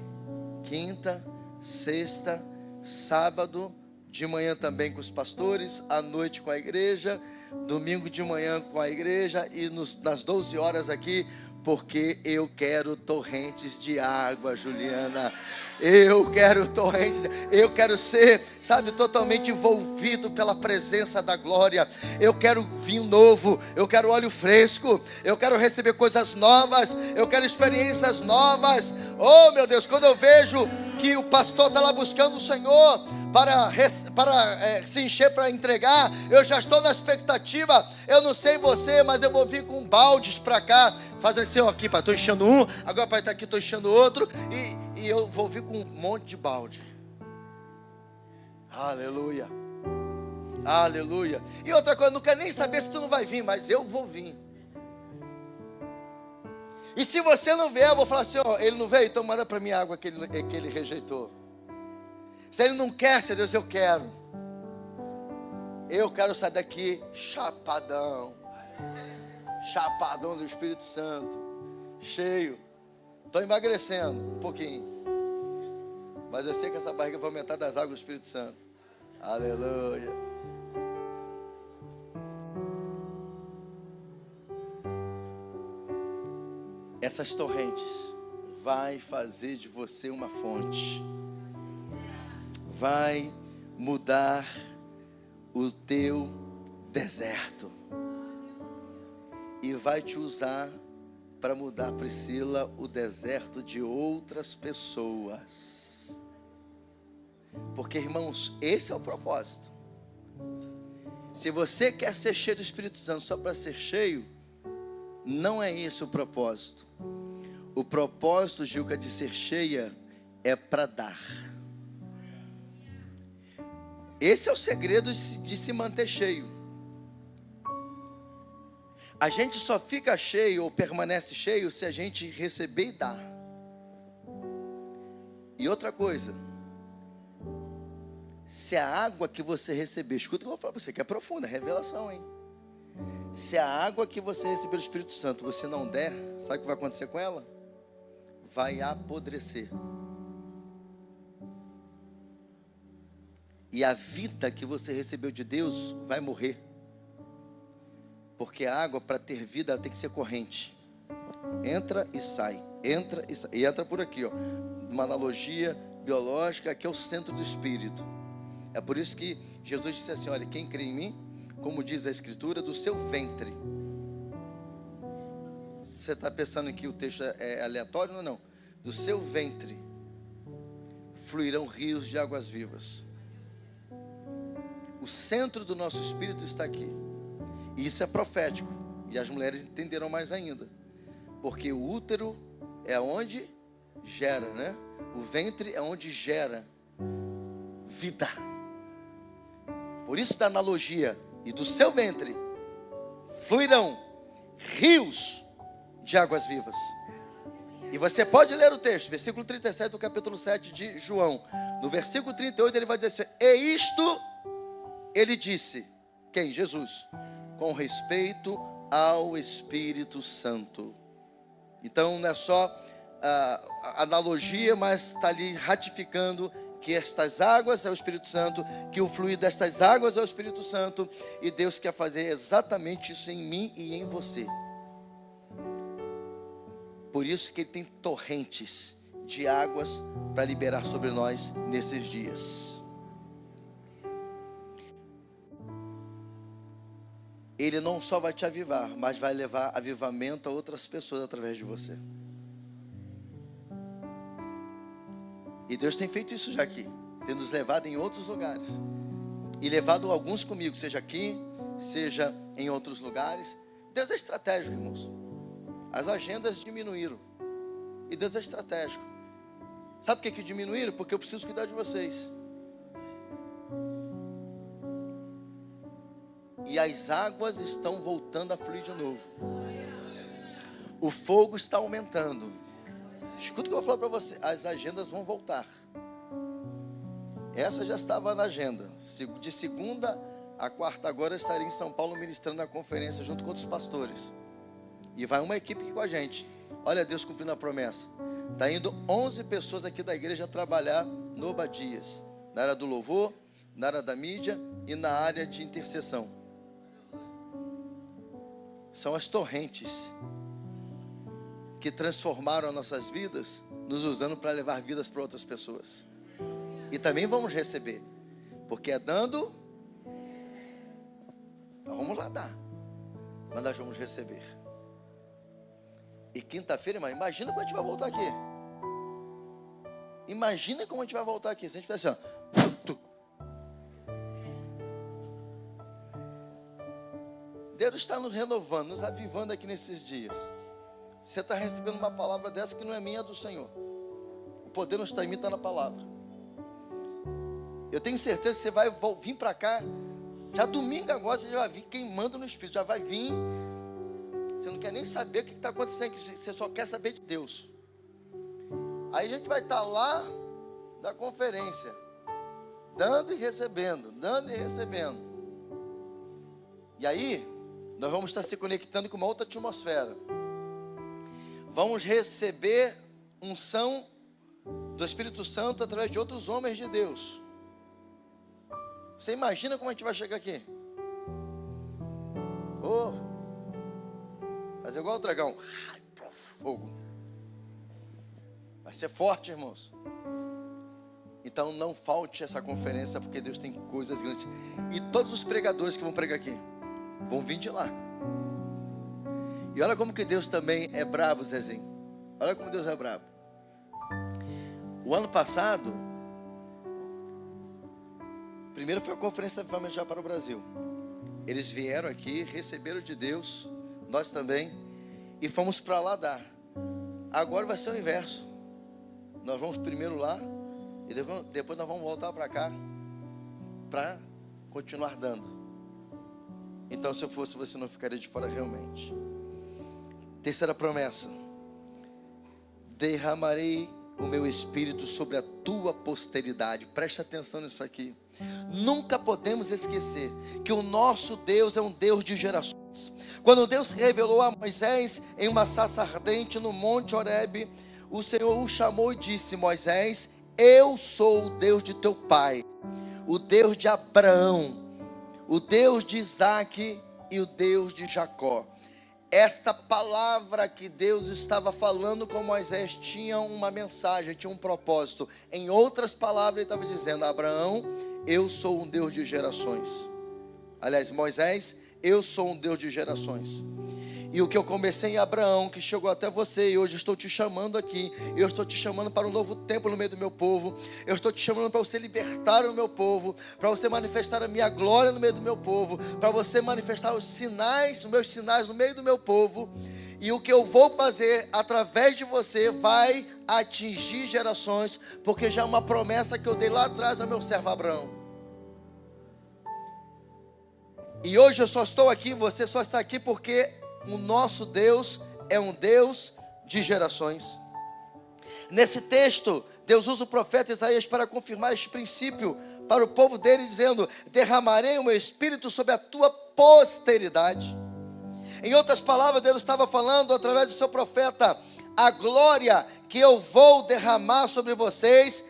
quinta, sexta, sábado, de manhã também com os pastores, à noite com a igreja, domingo de manhã com a igreja e nas 12 horas aqui, porque eu quero torrentes de água, Juliana. Eu quero torrentes, eu quero ser, sabe, totalmente envolvido pela presença da glória. Eu quero vinho novo, eu quero óleo fresco, eu quero receber coisas novas, eu quero experiências novas. Oh, meu Deus, quando eu vejo que o pastor está lá buscando o Senhor para se encher, para entregar, eu já estou na expectativa. Eu não sei você, mas eu vou vir com baldes para cá, fazendo assim, ó, aqui, pai, estou enchendo um, agora pai está aqui, estou enchendo outro, e eu vou vir com um monte de balde. Aleluia, aleluia. E outra coisa, eu não quero nem saber se tu não vai vir, mas eu vou vir. E se você não vier, eu vou falar assim, ó, ele não veio, então manda para mim a água que ele rejeitou. Se ele não quer, Senhor Deus, eu quero. Eu quero sair daqui chapadão. Chapadão do Espírito Santo. Cheio. Estou emagrecendo um pouquinho. Mas eu sei que essa barriga vai aumentar das águas do Espírito Santo. Aleluia. Essas torrentes vai fazer de você uma fonte. Vai mudar o teu deserto. E vai te usar para mudar, Priscila, o deserto de outras pessoas. Porque, irmãos, esse é o propósito. Se você quer ser cheio do Espírito Santo só para ser cheio, não é esse o propósito. O propósito, Gilca, de ser cheia é para dar. Esse é o segredo de se manter cheio. A gente só fica cheio ou permanece cheio se a gente receber e dar. E outra coisa, se a água que você receber, escuta o que eu vou falar para você, que é profunda, é revelação, hein? Se a água que você receber do Espírito Santo você não der, sabe o que vai acontecer com ela? Vai apodrecer. E a vida que você recebeu de Deus vai morrer. Porque a água, para ter vida, ela tem que ser corrente. Entra e sai. Entra e sai. E entra por aqui, ó. Uma analogia biológica, aqui é o centro do Espírito. É por isso que Jesus disse assim, olha, quem crê em mim, como diz a Escritura, do seu ventre. Você está pensando que o texto é aleatório? Não, não. Do seu ventre fluirão rios de águas vivas. O centro do nosso espírito está aqui. E isso é profético. E as mulheres entenderão mais ainda. Porque o útero é onde gera, né? O ventre é onde gera vida. Por isso da analogia. E do seu ventre fluirão rios de águas vivas. E você pode ler o texto, versículo 37 do capítulo 7 de João. No versículo 38 ele vai dizer assim, e isto ele disse, quem? Jesus, com respeito ao Espírito Santo. Então não é só analogia, mas está ali ratificando que estas águas é o Espírito Santo, que o fluir destas águas é o Espírito Santo, e Deus quer fazer exatamente isso em mim e em você. Por isso que Ele tem torrentes de águas para liberar sobre nós nesses dias. Ele não só vai te avivar, mas vai levar avivamento a outras pessoas através de você. E Deus tem feito isso já aqui, tem nos levado em outros lugares, e levado alguns comigo, seja aqui, seja em outros lugares. Deus é estratégico, irmãos. As agendas diminuíram, e Deus é estratégico. Sabe por que diminuíram? Porque eu preciso cuidar de vocês. E as águas estão voltando a fluir de novo. O fogo está aumentando. Escuta o que eu vou falar para você. As agendas vão voltar. Essa já estava na agenda. De segunda a quarta agora eu estarei em São Paulo ministrando na conferência junto com outros pastores. E vai uma equipe aqui com a gente. Olha Deus cumprindo a promessa. Está indo 11 pessoas aqui da igreja trabalhar no Obadias. Na área do louvor, na área da mídia e na área de intercessão. São as torrentes que transformaram nossas vidas, nos usando para levar vidas para outras pessoas. E também vamos receber, porque é dando, vamos lá dar, mas nós vamos receber. E quinta-feira, irmão, imagina como a gente vai voltar aqui. Imagina como a gente vai voltar aqui, se a gente fizer assim, ó. Deus está nos renovando, nos avivando aqui nesses dias. Você está recebendo uma palavra dessa que não é minha, é do Senhor. O poder não está em mim, está na palavra. Eu tenho certeza que você vai vir para cá. Já domingo agora você já vai vir queimando no Espírito. Já vai vir. Você não quer nem saber o que está acontecendo aqui. Você só quer saber de Deus. Aí a gente vai estar lá na conferência, dando e recebendo, dando e recebendo. E aí nós vamos estar se conectando com uma outra atmosfera. Vamos receber unção do Espírito Santo através de outros homens de Deus. Você imagina como a gente vai chegar aqui? Oh, fazer igual o dragão. Fogo. Vai ser forte, irmãos. Então não falte essa conferência, porque Deus tem coisas grandes. E todos os pregadores que vão pregar aqui vão vir de lá. E olha como que Deus também é bravo, Zezinho. Olha como Deus é bravo. O ano passado, primeiro foi a conferência de avivamento já para o Brasil. Eles vieram aqui, receberam de Deus, nós também, e fomos para lá dar. Agora vai ser o inverso. Nós vamos primeiro lá, e depois nós vamos voltar para cá, para continuar dando. Então, se eu fosse, você não ficaria de fora realmente. Terceira promessa: derramarei o meu espírito sobre a tua posteridade. Preste atenção nisso aqui. Nunca podemos esquecer que o nosso Deus é um Deus de gerações. Quando Deus se revelou a Moisés em uma sarça ardente no monte Horebe, o Senhor o chamou e disse: Moisés, eu sou o Deus de teu pai, o Deus de Abraão, o Deus de Isaque e o Deus de Jacó. Esta palavra que Deus estava falando com Moisés tinha uma mensagem, tinha um propósito. Em outras palavras, ele estava dizendo: Abraão, eu sou um Deus de gerações. Aliás, Moisés, eu sou um Deus de gerações. E o que eu comecei em Abraão, que chegou até você, e hoje estou te chamando aqui. Eu estou te chamando para um novo tempo no meio do meu povo. Eu estou te chamando para você libertar o meu povo, para você manifestar a minha glória no meio do meu povo, para você manifestar os meus sinais no meio do meu povo. E o que eu vou fazer através de você vai atingir gerações, porque já é uma promessa que eu dei lá atrás ao meu servo Abraão. E hoje eu só estou aqui, você só está aqui porque o nosso Deus é um Deus de gerações. Nesse texto, Deus usa o profeta Isaías para confirmar este princípio para o povo dele, dizendo: derramarei o meu espírito sobre a tua posteridade. Em outras palavras, Deus estava falando através do seu profeta: a glória que eu vou derramar sobre vocês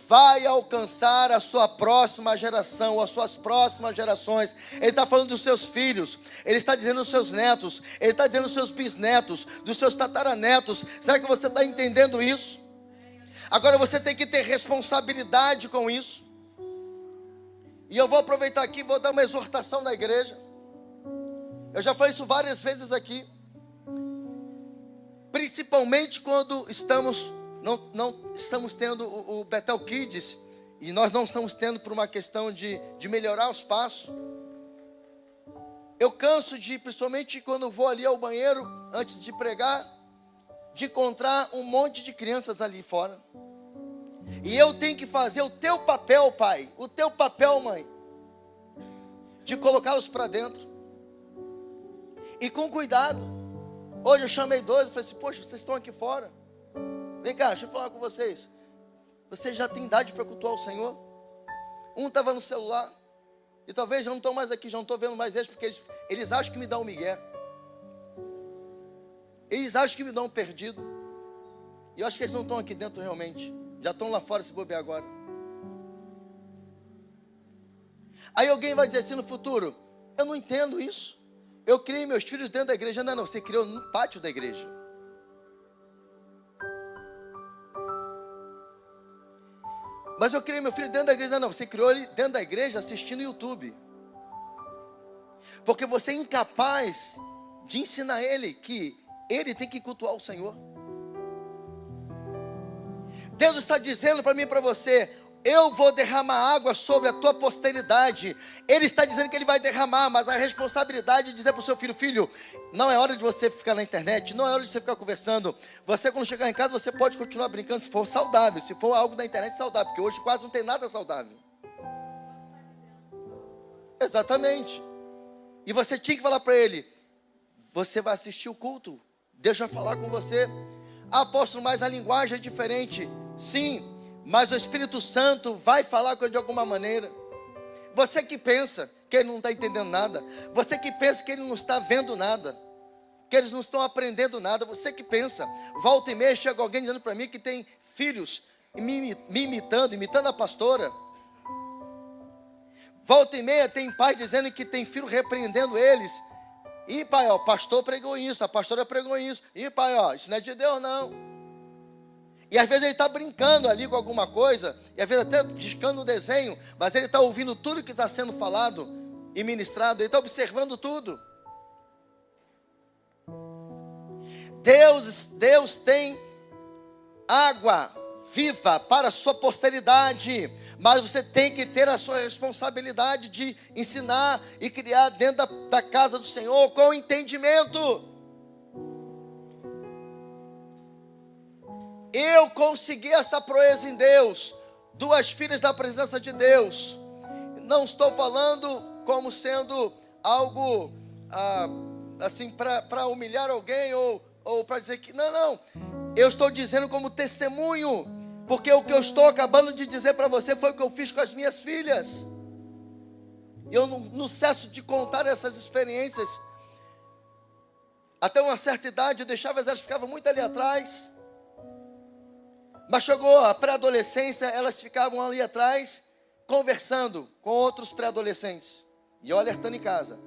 vai alcançar a sua próxima geração, as suas próximas gerações. Ele está falando dos seus filhos, ele está dizendo dos seus netos, ele está dizendo dos seus bisnetos, dos seus tataranetos. Será que você está entendendo isso? Agora você tem que ter responsabilidade com isso. E eu vou aproveitar aqui e vou dar uma exortação na igreja. Eu já falei isso várias vezes aqui. Principalmente quando não estamos tendo o Bethel Kids, e nós não estamos tendo por uma questão de melhorar os passos. Eu canso principalmente quando vou ali ao banheiro, antes de pregar, de encontrar um monte de crianças ali fora. E eu tenho que fazer o teu papel, pai, o teu papel, mãe, de colocá-los para dentro. E com cuidado. Hoje eu chamei dois e falei assim: poxa, vocês estão aqui fora. Vem cá, deixa eu falar com vocês. Vocês já têm idade para cultuar o Senhor? Um estava no celular. E talvez já não estão mais aqui, já não estou vendo mais eles, porque eles acham que me dão um migué. Eles acham que me dão um perdido. E eu acho que eles não estão aqui dentro realmente. Já estão lá fora se bobear agora. Aí alguém vai dizer assim no futuro: eu não entendo isso. Eu criei meus filhos dentro da igreja. Não, você criou no pátio da igreja. Mas eu criei meu filho dentro da igreja. Não, você criou ele dentro da igreja assistindo YouTube. Porque você é incapaz de ensinar ele que ele tem que cultuar o Senhor. Deus está dizendo para mim e para você: eu vou derramar água sobre a tua posteridade. Ele está dizendo que ele vai derramar, mas a responsabilidade de dizer para o seu filho: filho, não é hora de você ficar na internet, não é hora de você ficar conversando. Você, quando chegar em casa, você pode continuar brincando, se for saudável, se for algo da internet saudável, porque hoje quase não tem nada saudável. Exatamente. E você tinha que falar para ele: você vai assistir o culto, Deus vai falar com você. Apóstolo, mas a linguagem é diferente. Sim, mas o Espírito Santo vai falar com ele de alguma maneira. Você que pensa que ele não está entendendo nada, você que pensa que ele não está vendo nada, que eles não estão aprendendo nada, você que pensa. Volta e meia chega alguém dizendo para mim que tem filhos me imitando a pastora. Volta e meia tem pais dizendo que tem filho repreendendo eles. E pai, ó, o pastor pregou isso, a pastora pregou isso. E pai, ó, isso não é de Deus não. E às vezes ele está brincando ali com alguma coisa, e às vezes até piscando o desenho, mas ele está ouvindo tudo que está sendo falado e ministrado, ele está observando tudo. Deus tem água viva para a sua posteridade, mas você tem que ter a sua responsabilidade de ensinar e criar dentro da casa do Senhor com entendimento. Eu consegui essa proeza em Deus, 2 filhas da presença de Deus. Não estou falando como sendo algo assim para humilhar alguém ou para dizer que não. Eu estou dizendo como testemunho, porque o que eu estou acabando de dizer para você foi o que eu fiz com as minhas filhas. Eu não cesso de contar essas experiências. Até uma certa idade eu deixava, elas ficavam muito ali atrás. Mas chegou a pré-adolescência, elas ficavam ali atrás, conversando com outros pré-adolescentes. E eu alertando em casa: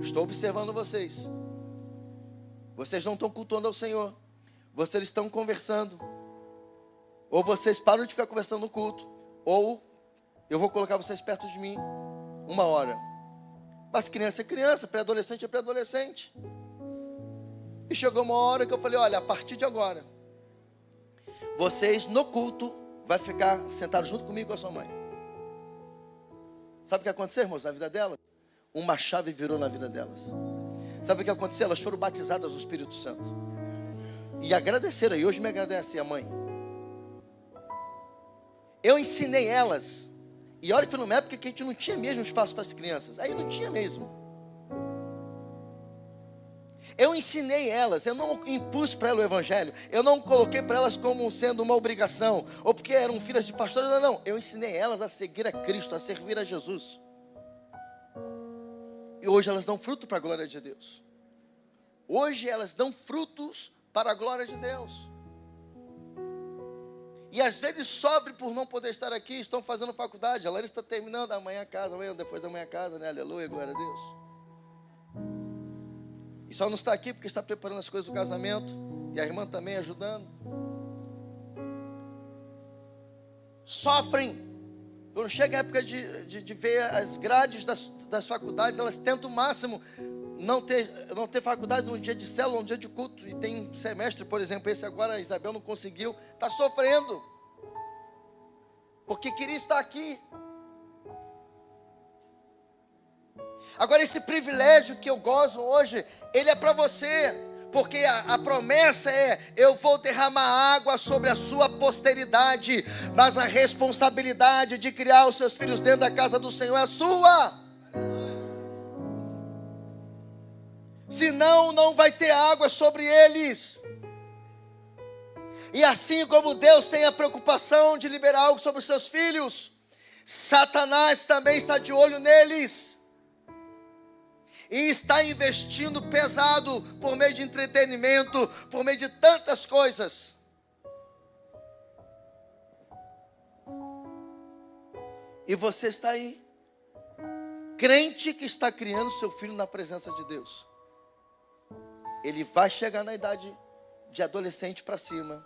estou observando vocês. Vocês não estão cultuando ao Senhor. Vocês estão conversando. Ou vocês param de ficar conversando no culto, ou eu vou colocar vocês perto de mim 1 hora. Mas criança é criança, pré-adolescente é pré-adolescente. E chegou uma hora que eu falei: olha, a partir de agora, vocês no culto vai ficar sentados junto comigo e com a sua mãe. Sabe o que aconteceu, irmãos, na vida delas? Uma chave virou na vida delas. Sabe o que aconteceu? Elas foram batizadas no Espírito Santo. E agradeceram, e hoje me agradecem a mãe. Eu ensinei elas. E olha que foi numa época que a gente não tinha mesmo espaço para as crianças. Aí não tinha mesmo. Eu ensinei elas, eu não impus para elas o evangelho, eu não coloquei para elas como sendo uma obrigação, ou porque eram filhas de pastores, não. Eu ensinei elas a seguir a Cristo, a servir a Jesus. E hoje elas dão fruto para a glória de Deus. Hoje elas dão frutos para a glória de Deus. E às vezes sofrem por não poder estar aqui, estão fazendo faculdade. A Larissa está terminando amanhã a casa, amanhã, depois da manhã a casa, né? Aleluia, glória a Deus. E só não está aqui porque está preparando as coisas do casamento. E a irmã também ajudando. Sofrem. Quando chega a época de ver as grades das faculdades, elas tentam o máximo não ter faculdade num dia de célula, num dia de culto. E tem um semestre, por exemplo, esse agora a Isabel não conseguiu. Está sofrendo. Porque queria estar aqui. Agora esse privilégio que eu gozo hoje, ele é para você, porque a promessa é: eu vou derramar água sobre a sua posteridade, mas a responsabilidade de criar os seus filhos dentro da casa do Senhor é sua. Senão não vai ter água sobre eles. E assim como Deus tem a preocupação de liberar algo sobre os seus filhos, Satanás também está de olho neles. E está investindo pesado por meio de entretenimento, por meio de tantas coisas. E você está aí, crente que está criando seu filho na presença de Deus. Ele vai chegar na idade de adolescente para cima,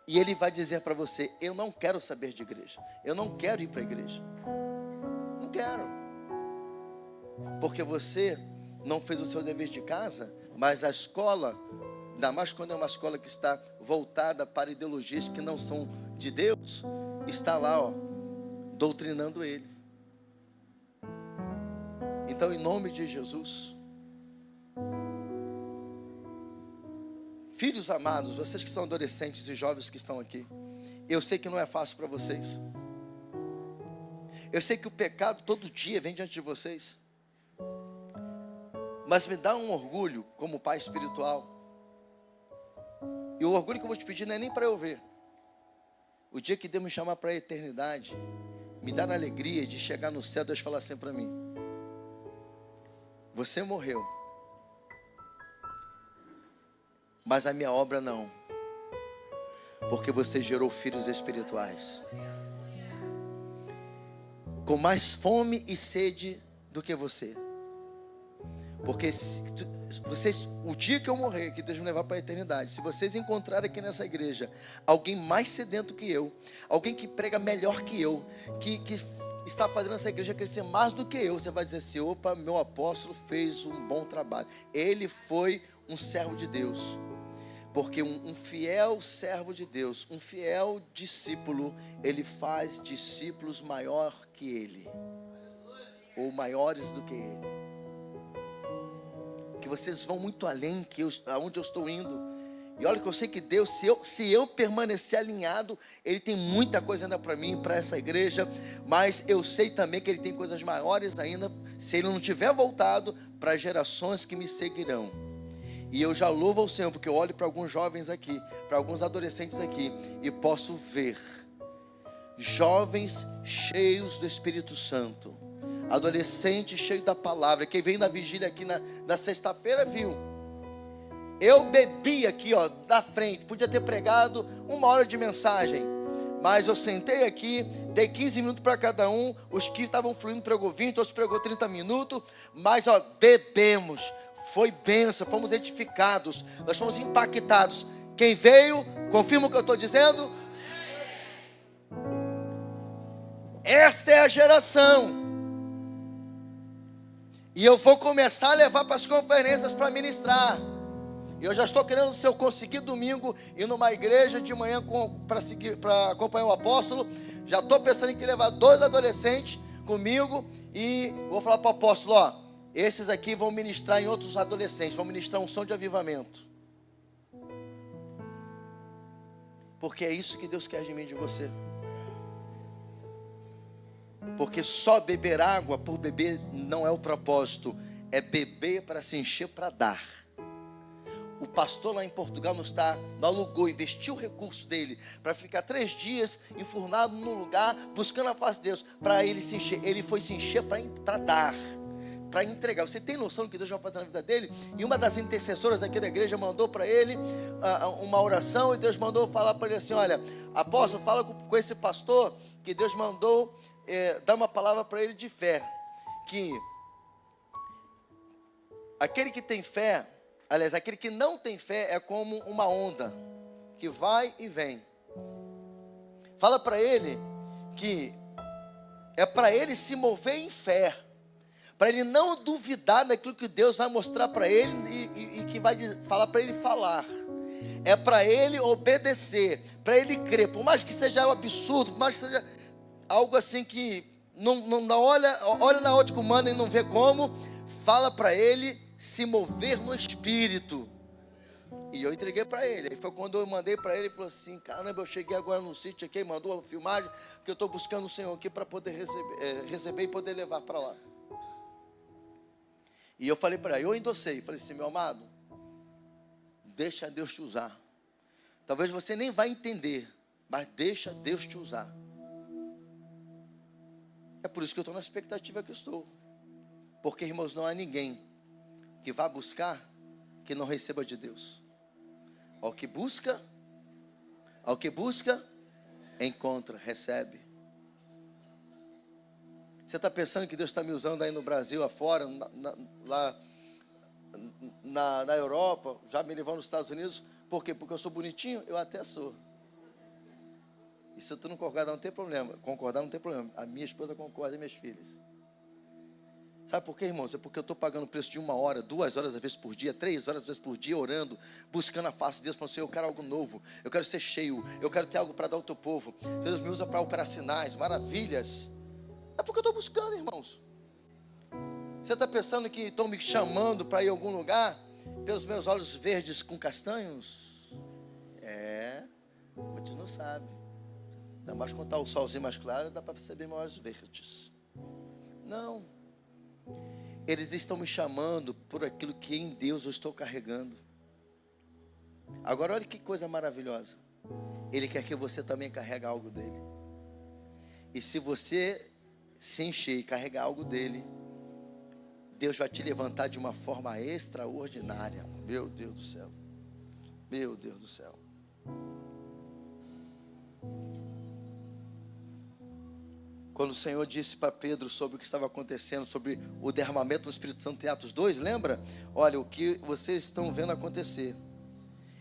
e ele vai dizer para você: eu não quero saber de igreja, eu não quero ir para a igreja, não quero, porque você não fez o seu dever de casa. Mas a escola, ainda mais quando é uma escola que está voltada para ideologias que não são de Deus, está lá, doutrinando ele. Então, em nome de Jesus, filhos amados, vocês que são adolescentes e jovens que estão aqui, eu sei que não é fácil para vocês. Eu sei que o pecado todo dia vem diante de vocês. Mas me dá um orgulho como pai espiritual. E o orgulho que eu vou te pedir não é nem para eu ver. O dia que Deus me chamar para a eternidade, me dá a alegria de chegar no céu, Deus falar assim para mim: você morreu, mas a minha obra não, porque você gerou filhos espirituais, com mais fome e sede do que você. Porque vocês, o dia que eu morrer, que Deus me levar para a eternidade, se vocês encontrarem aqui nessa igreja alguém mais sedento que eu, alguém que prega melhor que eu, que está fazendo essa igreja crescer mais do que eu, você vai dizer assim: opa, meu apóstolo fez um bom trabalho, ele foi um servo de Deus. Porque um fiel servo de Deus, um fiel discípulo, ele faz discípulos maior que ele, ou maiores do que ele. Que vocês vão muito além aonde eu estou indo. E olha que eu sei que Deus, se eu permanecer alinhado, Ele tem muita coisa ainda para mim, para essa igreja. Mas eu sei também que Ele tem coisas maiores ainda, se Ele não tiver voltado, para as gerações que me seguirão. E eu já louvo ao Senhor, porque eu olho para alguns jovens aqui, para alguns adolescentes aqui, e posso ver jovens cheios do Espírito Santo, adolescente cheio da palavra. Quem veio na vigília aqui na sexta-feira viu. Eu bebi aqui, na frente. Podia ter pregado 1 hora de mensagem, mas eu sentei aqui, dei 15 minutos para cada um. Os que estavam fluindo pregou 20, outros pregou 30 minutos. Mas bebemos, foi bênção, fomos edificados, nós fomos impactados. Quem veio, confirma o que eu estou dizendo? Esta é a geração. E eu vou começar a levar para as conferências para ministrar. E eu já estou querendo, se eu conseguir domingo, ir numa igreja de manhã para acompanhar o apóstolo. Já estou pensando em levar 2 adolescentes comigo. E vou falar para o apóstolo: esses aqui vão ministrar em outros adolescentes, vão ministrar um som de avivamento. Porque é isso que Deus quer de mim e de você. Porque só beber água por beber não é o propósito. É beber para se encher, para dar. o pastor lá em Portugal não alugou, investiu o recurso dele para ficar 3 dias enfurnado num lugar, buscando a face de Deus, para ele se encher. Ele foi se encher para dar, para entregar. Você tem noção do que Deus vai fazer na vida dele? E uma das intercessoras daqui da igreja mandou para ele uma oração, e Deus mandou falar para ele assim: olha, apóstolo, fala com esse pastor, que Deus mandou dar uma palavra para ele de fé, que aquele que tem fé, aliás, aquele que não tem fé é como uma onda que vai e vem. Fala para ele que é para ele se mover em fé, para ele não duvidar daquilo que Deus vai mostrar para ele e que vai falar para ele falar. É para ele obedecer, para ele crer, por mais que seja absurdo, por mais que seja algo assim que não olha na ótica humana e não vê como. Fala para ele se mover no Espírito. E eu entreguei para ele. Aí foi quando eu mandei para ele, ele falou assim: caramba, eu cheguei agora no sítio aqui, mandou a filmagem, porque eu estou buscando o Senhor aqui para poder receber e poder levar para lá. E eu falei para ele, eu endossei, falei assim: meu amado, deixa Deus te usar. Talvez você nem vai entender, mas deixa Deus te usar. É por isso que eu estou na expectativa que eu estou. Porque, irmãos, não há ninguém que vá buscar que não receba de Deus. Ao que busca, encontra, recebe. Você está pensando que Deus está me usando aí no Brasil, afora, lá na Europa, já me levando nos Estados Unidos? Por quê? Porque eu sou bonitinho? Eu até sou. E se tu não concordar, não tem problema. Concordar não tem problema. A minha esposa concorda e minhas filhas. Sabe por quê, irmãos? É porque eu estou pagando o preço de 1 hora, 2 horas às vezes por dia, 3 horas às vezes por dia, orando, buscando a face de Deus, falando assim: eu quero algo novo, eu quero ser cheio, eu quero ter algo para dar ao teu povo. Deus me usa para operar sinais, maravilhas. É porque eu estou buscando, irmãos. Você está pensando que estão me chamando para ir a algum lugar pelos meus olhos verdes com castanhos? Você não sabe. Ainda mais quando está o solzinho mais claro, dá para perceber meus olhos verdes. Não. Eles estão me chamando por aquilo que em Deus eu estou carregando. Agora olha que coisa maravilhosa. Ele quer que você também carregue algo dele. E se você se encher e carregar algo dele, Deus vai te levantar de uma forma extraordinária. Meu Deus do céu. Meu Deus do céu. Quando o Senhor disse para Pedro sobre o que estava acontecendo, sobre o derramamento do Espírito Santo em Atos 2, lembra? Olha, o que vocês estão vendo acontecer,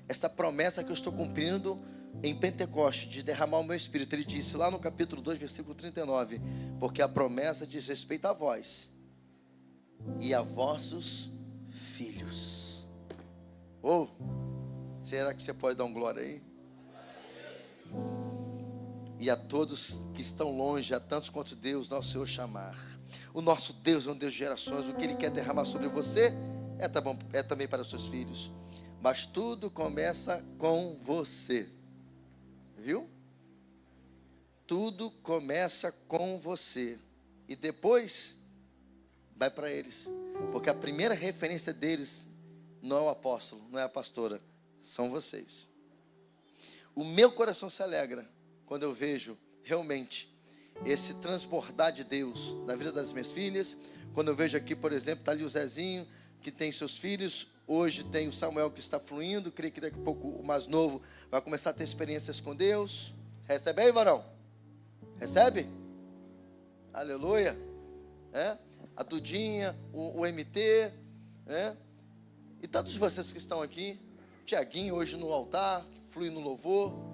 essa promessa que eu estou cumprindo em Pentecoste, de derramar o meu Espírito, ele disse lá no capítulo 2, versículo 39, porque a promessa diz respeito a vós e a vossos filhos. Será que você pode dar um glória aí? E a todos que estão longe, a tantos quanto Deus, nosso Senhor, chamar. O nosso Deus é um Deus de gerações. O que Ele quer derramar sobre você é também para os seus filhos. Mas tudo começa com você. Viu? Tudo começa com você. E depois vai para eles. Porque a primeira referência deles não é o apóstolo, não é a pastora, são vocês. O meu coração se alegra quando eu vejo realmente esse transbordar de Deus na vida das minhas filhas. Quando eu vejo aqui, por exemplo, está ali o Zezinho, que tem seus filhos. Hoje tem o Samuel que está fluindo. Creio que daqui a pouco o mais novo vai começar a ter experiências com Deus. Recebe aí, varão? Recebe? Aleluia. A Dudinha, o MT, e tantos de vocês que estão aqui. Tiaguinho hoje no altar, flui no louvor.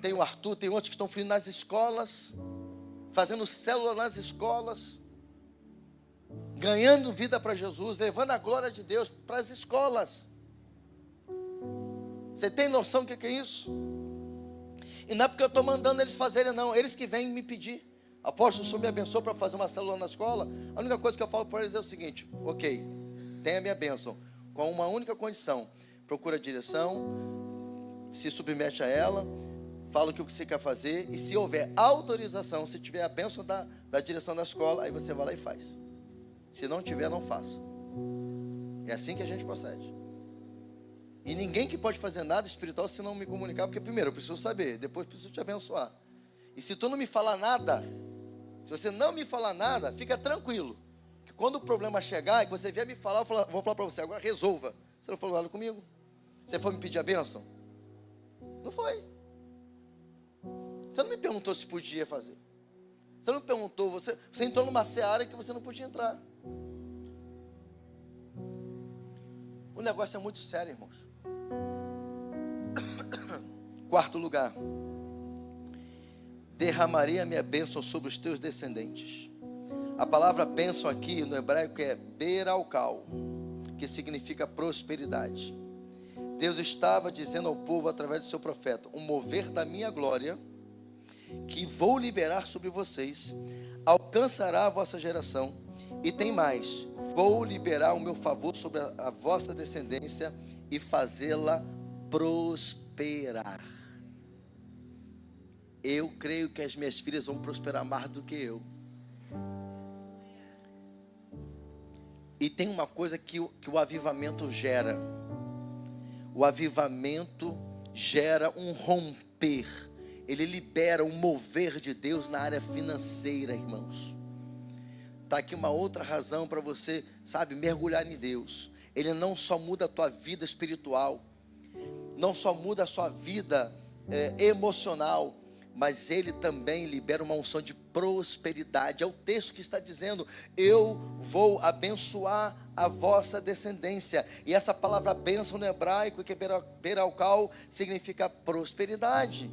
Tem o Arthur, tem outros que estão fluindo nas escolas, fazendo célula nas escolas, ganhando vida para Jesus, levando a glória de Deus para as escolas. Você tem noção do que é isso? E não é porque eu estou mandando eles fazerem, não. Eles que vêm me pedir. Apóstolo, o Senhor me abençoou para fazer uma célula na escola. A única coisa que eu falo para eles é o seguinte: ok, tenha a minha bênção, com uma única condição: procura a direção, se submete a ela, fala o que você quer fazer, e se houver autorização, se tiver a bênção da direção da escola, aí você vai lá e faz. Se não tiver, não faça. É assim que a gente procede. E ninguém que pode fazer nada espiritual se não me comunicar, porque primeiro eu preciso saber, depois preciso te abençoar. E se tu não me falar nada, se você não me falar nada, fica tranquilo, que quando o problema chegar e você vier me falar, vou falar para você, agora resolva. Você não falou nada comigo? Você foi me pedir a bênção? Não foi. Você não me perguntou se podia fazer. Você não perguntou, você entrou numa seara que você não podia entrar. O negócio é muito sério, irmãos. Quarto lugar. Derramarei a minha bênção sobre os teus descendentes. A palavra bênção aqui no hebraico é beralcal, que significa prosperidade. Deus estava dizendo ao povo através do seu profeta, um mover da minha glória, que vou liberar sobre vocês, alcançará a vossa geração, e tem mais, vou liberar o meu favor sobre a vossa descendência e fazê-la prosperar. Eu creio que as minhas filhas vão prosperar mais do que eu. E tem uma coisa que o avivamento gera. O avivamento gera um romper. Ele libera um mover de Deus na área financeira, irmãos. Está aqui uma outra razão para você, mergulhar em Deus. Ele não só muda a tua vida espiritual, não só muda a sua vida emocional, mas Ele também libera uma unção de prosperidade. É o texto que está dizendo, eu vou abençoar a vossa descendência. E essa palavra bênção no hebraico, que é beralcal, significa prosperidade.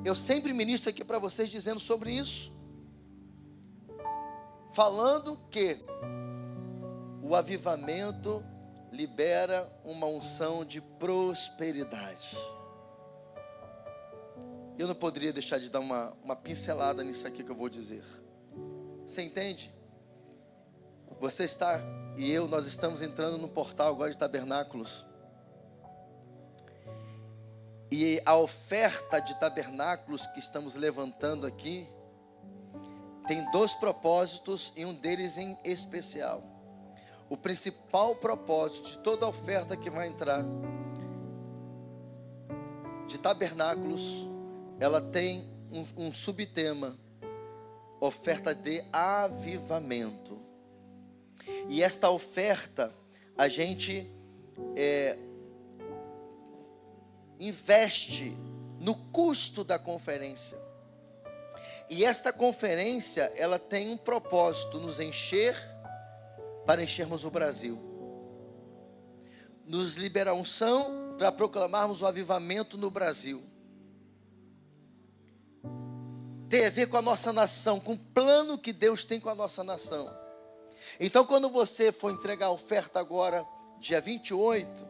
Eu sempre ministro aqui para vocês dizendo sobre isso. Falando que o avivamento libera uma unção de prosperidade. Eu não poderia deixar de dar uma pincelada nisso aqui que eu vou dizer. Você entende? Você está e eu, nós estamos entrando no portal agora de tabernáculos. E a oferta de tabernáculos que estamos levantando aqui tem 2 propósitos e um deles em especial. O principal propósito de toda a oferta que vai entrar de tabernáculos, ela tem um subtema, oferta de avivamento. E esta oferta, a gente investe no custo da conferência. E esta conferência, ela tem um propósito, nos encher, para enchermos o Brasil. Nos liberar unção, para proclamarmos o avivamento no Brasil. Tem a ver com a nossa nação, com o plano que Deus tem com a nossa nação. Então, quando você for entregar a oferta agora, dia 28,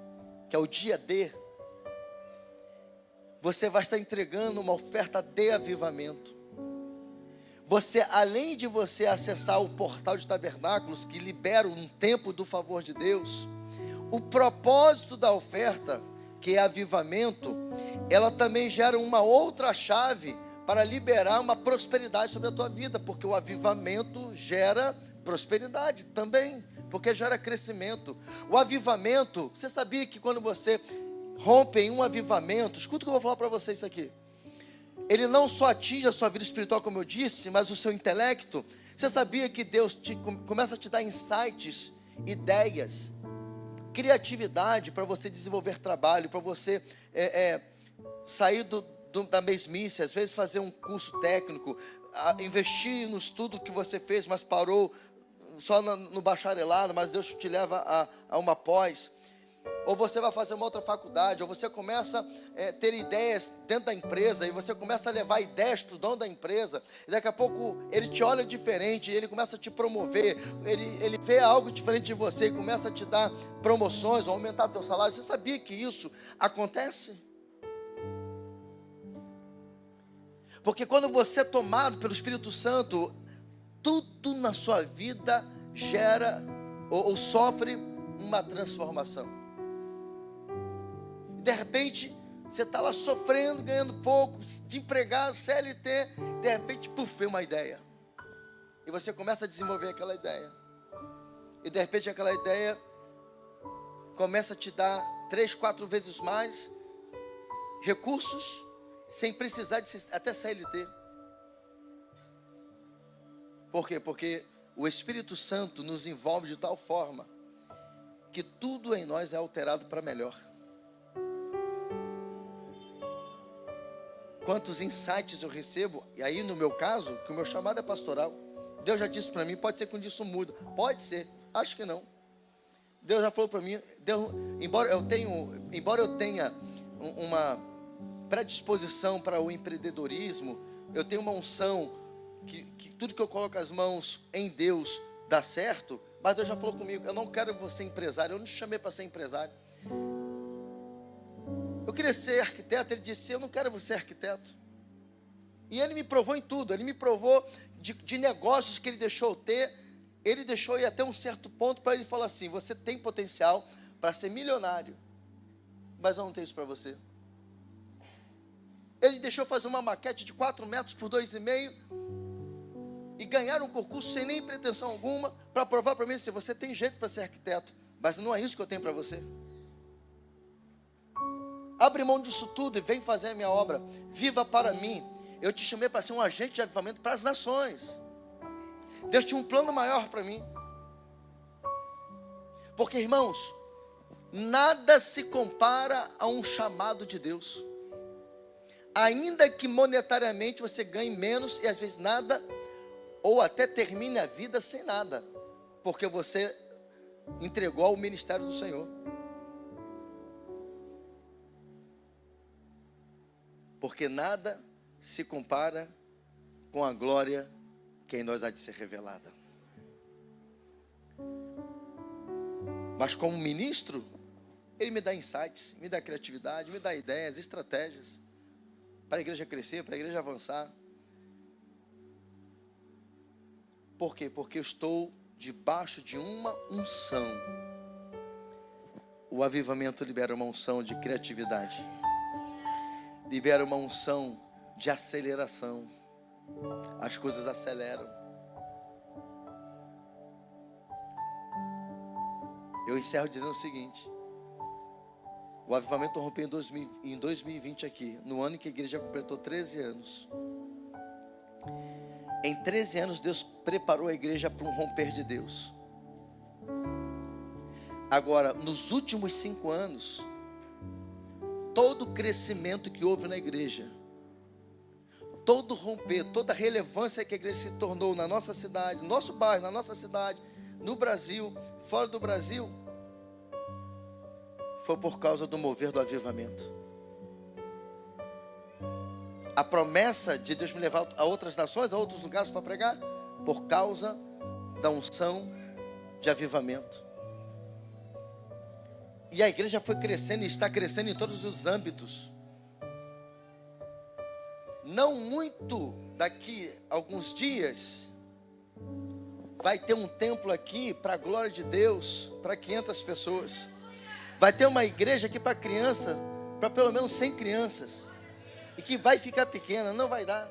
que é o dia D, você vai estar entregando uma oferta de avivamento. Você, além de você acessar o portal de tabernáculos, que libera um tempo do favor de Deus, o propósito da oferta, que é avivamento, ela também gera uma outra chave para liberar uma prosperidade sobre a tua vida, porque o avivamento gera prosperidade também, porque gera crescimento. O avivamento, você sabia que quando você rompe em um avivamento, escuta o que eu vou falar para vocês aqui, ele não só atinge a sua vida espiritual, como eu disse, mas o seu intelecto. Você sabia que Deus começa a te dar insights, ideias, criatividade para você desenvolver trabalho, para você sair da mesmice, às vezes fazer um curso técnico, investir no estudo que você fez, mas parou só no bacharelado, mas Deus te leva a uma pós. Ou você vai fazer uma outra faculdade, ou você começa a ter ideias dentro da empresa, e você começa a levar ideias para o dono da empresa, e daqui a pouco ele te olha diferente, ele começa a te promover, ele vê algo diferente de você, e começa a te dar promoções, ou aumentar teu salário. Você sabia que isso acontece? Porque quando você é tomado pelo Espírito Santo, tudo na sua vida gera ou sofre uma transformação. De repente, você está lá sofrendo, ganhando pouco, de empregado, CLT, de repente, vem uma ideia. E você começa a desenvolver aquela ideia. E de repente aquela ideia começa a te dar 3, 4 vezes mais recursos, sem precisar de até CLT. Por quê? Porque o Espírito Santo nos envolve de tal forma que tudo em nós é alterado para melhor. Quantos insights eu recebo, e aí no meu caso, que o meu chamado é pastoral. Deus já disse para mim, pode ser que um dia isso muda. Pode ser, acho que não. Deus já falou para mim, embora eu tenha uma predisposição para o empreendedorismo, eu tenho uma unção, que tudo que eu coloco as mãos em Deus dá certo, mas Deus já falou comigo, eu não quero você empresário, eu não te chamei para ser empresário. Eu queria ser arquiteto, ele disse, eu não quero você arquiteto. E ele me provou em tudo, ele me provou de negócios que ele deixou eu ter, ele deixou ir até um certo ponto para ele falar assim, você tem potencial para ser milionário, mas eu não tenho isso para você. Ele deixou eu fazer uma maquete de 4 metros por 2,5 e ganhar um concurso sem nem pretensão alguma, para provar para mim assim, você tem jeito para ser arquiteto, mas não é isso que eu tenho para você. Abre mão disso tudo e vem fazer a minha obra. Viva para mim. Eu te chamei para ser um agente de avivamento para as nações. Deus tinha um plano maior para mim. Porque, irmãos, nada se compara a um chamado de Deus. Ainda que monetariamente você ganhe menos e às vezes nada, ou até termine a vida sem nada, porque você entregou ao ministério do Senhor. Porque nada se compara com a glória que em nós há de ser revelada. Mas como ministro, ele me dá insights, me dá criatividade, me dá ideias, estratégias, para a igreja crescer, para a igreja avançar. Por quê? Porque eu estou debaixo de uma unção. O avivamento libera uma unção de criatividade. Libera uma unção de aceleração. As coisas aceleram. Eu encerro dizendo o seguinte: o avivamento rompeu em 2020 aqui, no ano em que a igreja completou 13 anos. Em 13 anos Deus preparou a igreja para um romper de Deus. Agora, nos últimos 5 anos, todo o crescimento que houve na igreja, todo romper, toda a relevância que a igreja se tornou na nossa cidade, no nosso bairro, na nossa cidade, no Brasil, fora do Brasil, foi por causa do mover do avivamento. A promessa de Deus me levar a outras nações, a outros lugares para pregar, por causa da unção de avivamento. E a igreja foi crescendo e está crescendo em todos os âmbitos. Não muito daqui a alguns dias, vai ter um templo aqui para a glória de Deus, para 500 pessoas. Vai ter uma igreja aqui para criança, para pelo menos 100 crianças. E que vai ficar pequena, não vai dar.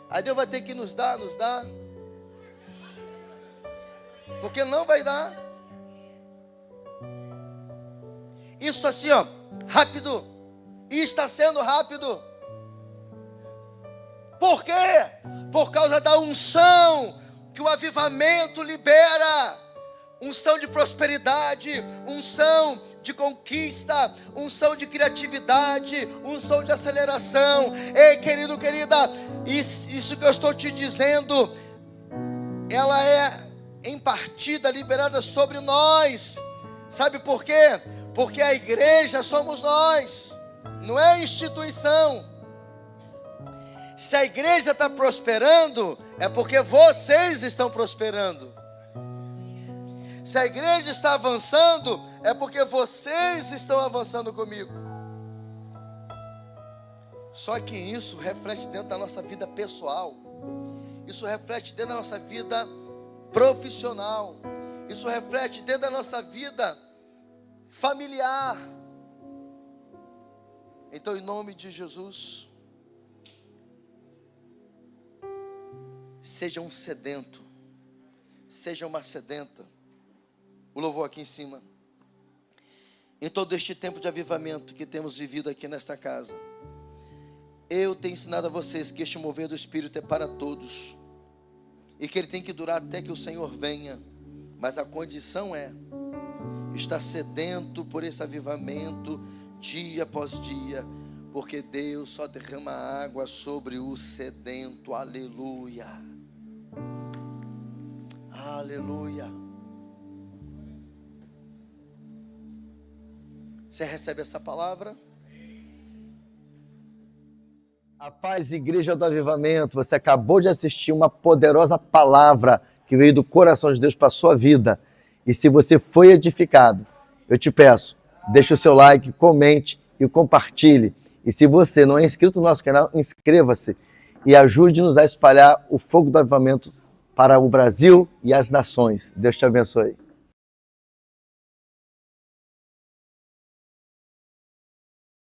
Aí Deus vai ter que nos dar. Porque não vai dar. Isso assim, ó, rápido. E está sendo rápido. Por quê? Por causa da unção que o avivamento libera. Unção de prosperidade, unção de conquista, unção de criatividade, unção de aceleração. Ei, querido, querida, isso que eu estou te dizendo, ela é em partida liberada sobre nós. Sabe por quê? Porque a igreja somos nós, não é a instituição. Se a igreja está prosperando, é porque vocês estão prosperando. Se a igreja está avançando, é porque vocês estão avançando comigo. Só que isso reflete dentro da nossa vida pessoal. Isso reflete dentro da nossa vida profissional. Isso reflete dentro da nossa vida familiar. Então, em nome de Jesus, seja um sedento, seja uma sedenta. O louvor aqui em cima. em todo este tempo de avivamento que temos vivido aqui nesta casa, eu tenho ensinado a vocês que este mover do Espírito é para todos, e que ele tem que durar até que o Senhor venha, mas a condição é estar sedento por esse avivamento dia após dia, porque Deus só derrama água sobre o sedento. Aleluia, aleluia. Você recebe essa palavra? A paz, Igreja do Avivamento, você acabou de assistir uma poderosa palavra que veio do coração de Deus para a sua vida. E se você foi edificado, eu te peço, deixe o seu like, comente e compartilhe. E se você não é inscrito no nosso canal, inscreva-se e ajude-nos a espalhar o fogo do avivamento para o Brasil e as nações. Deus te abençoe.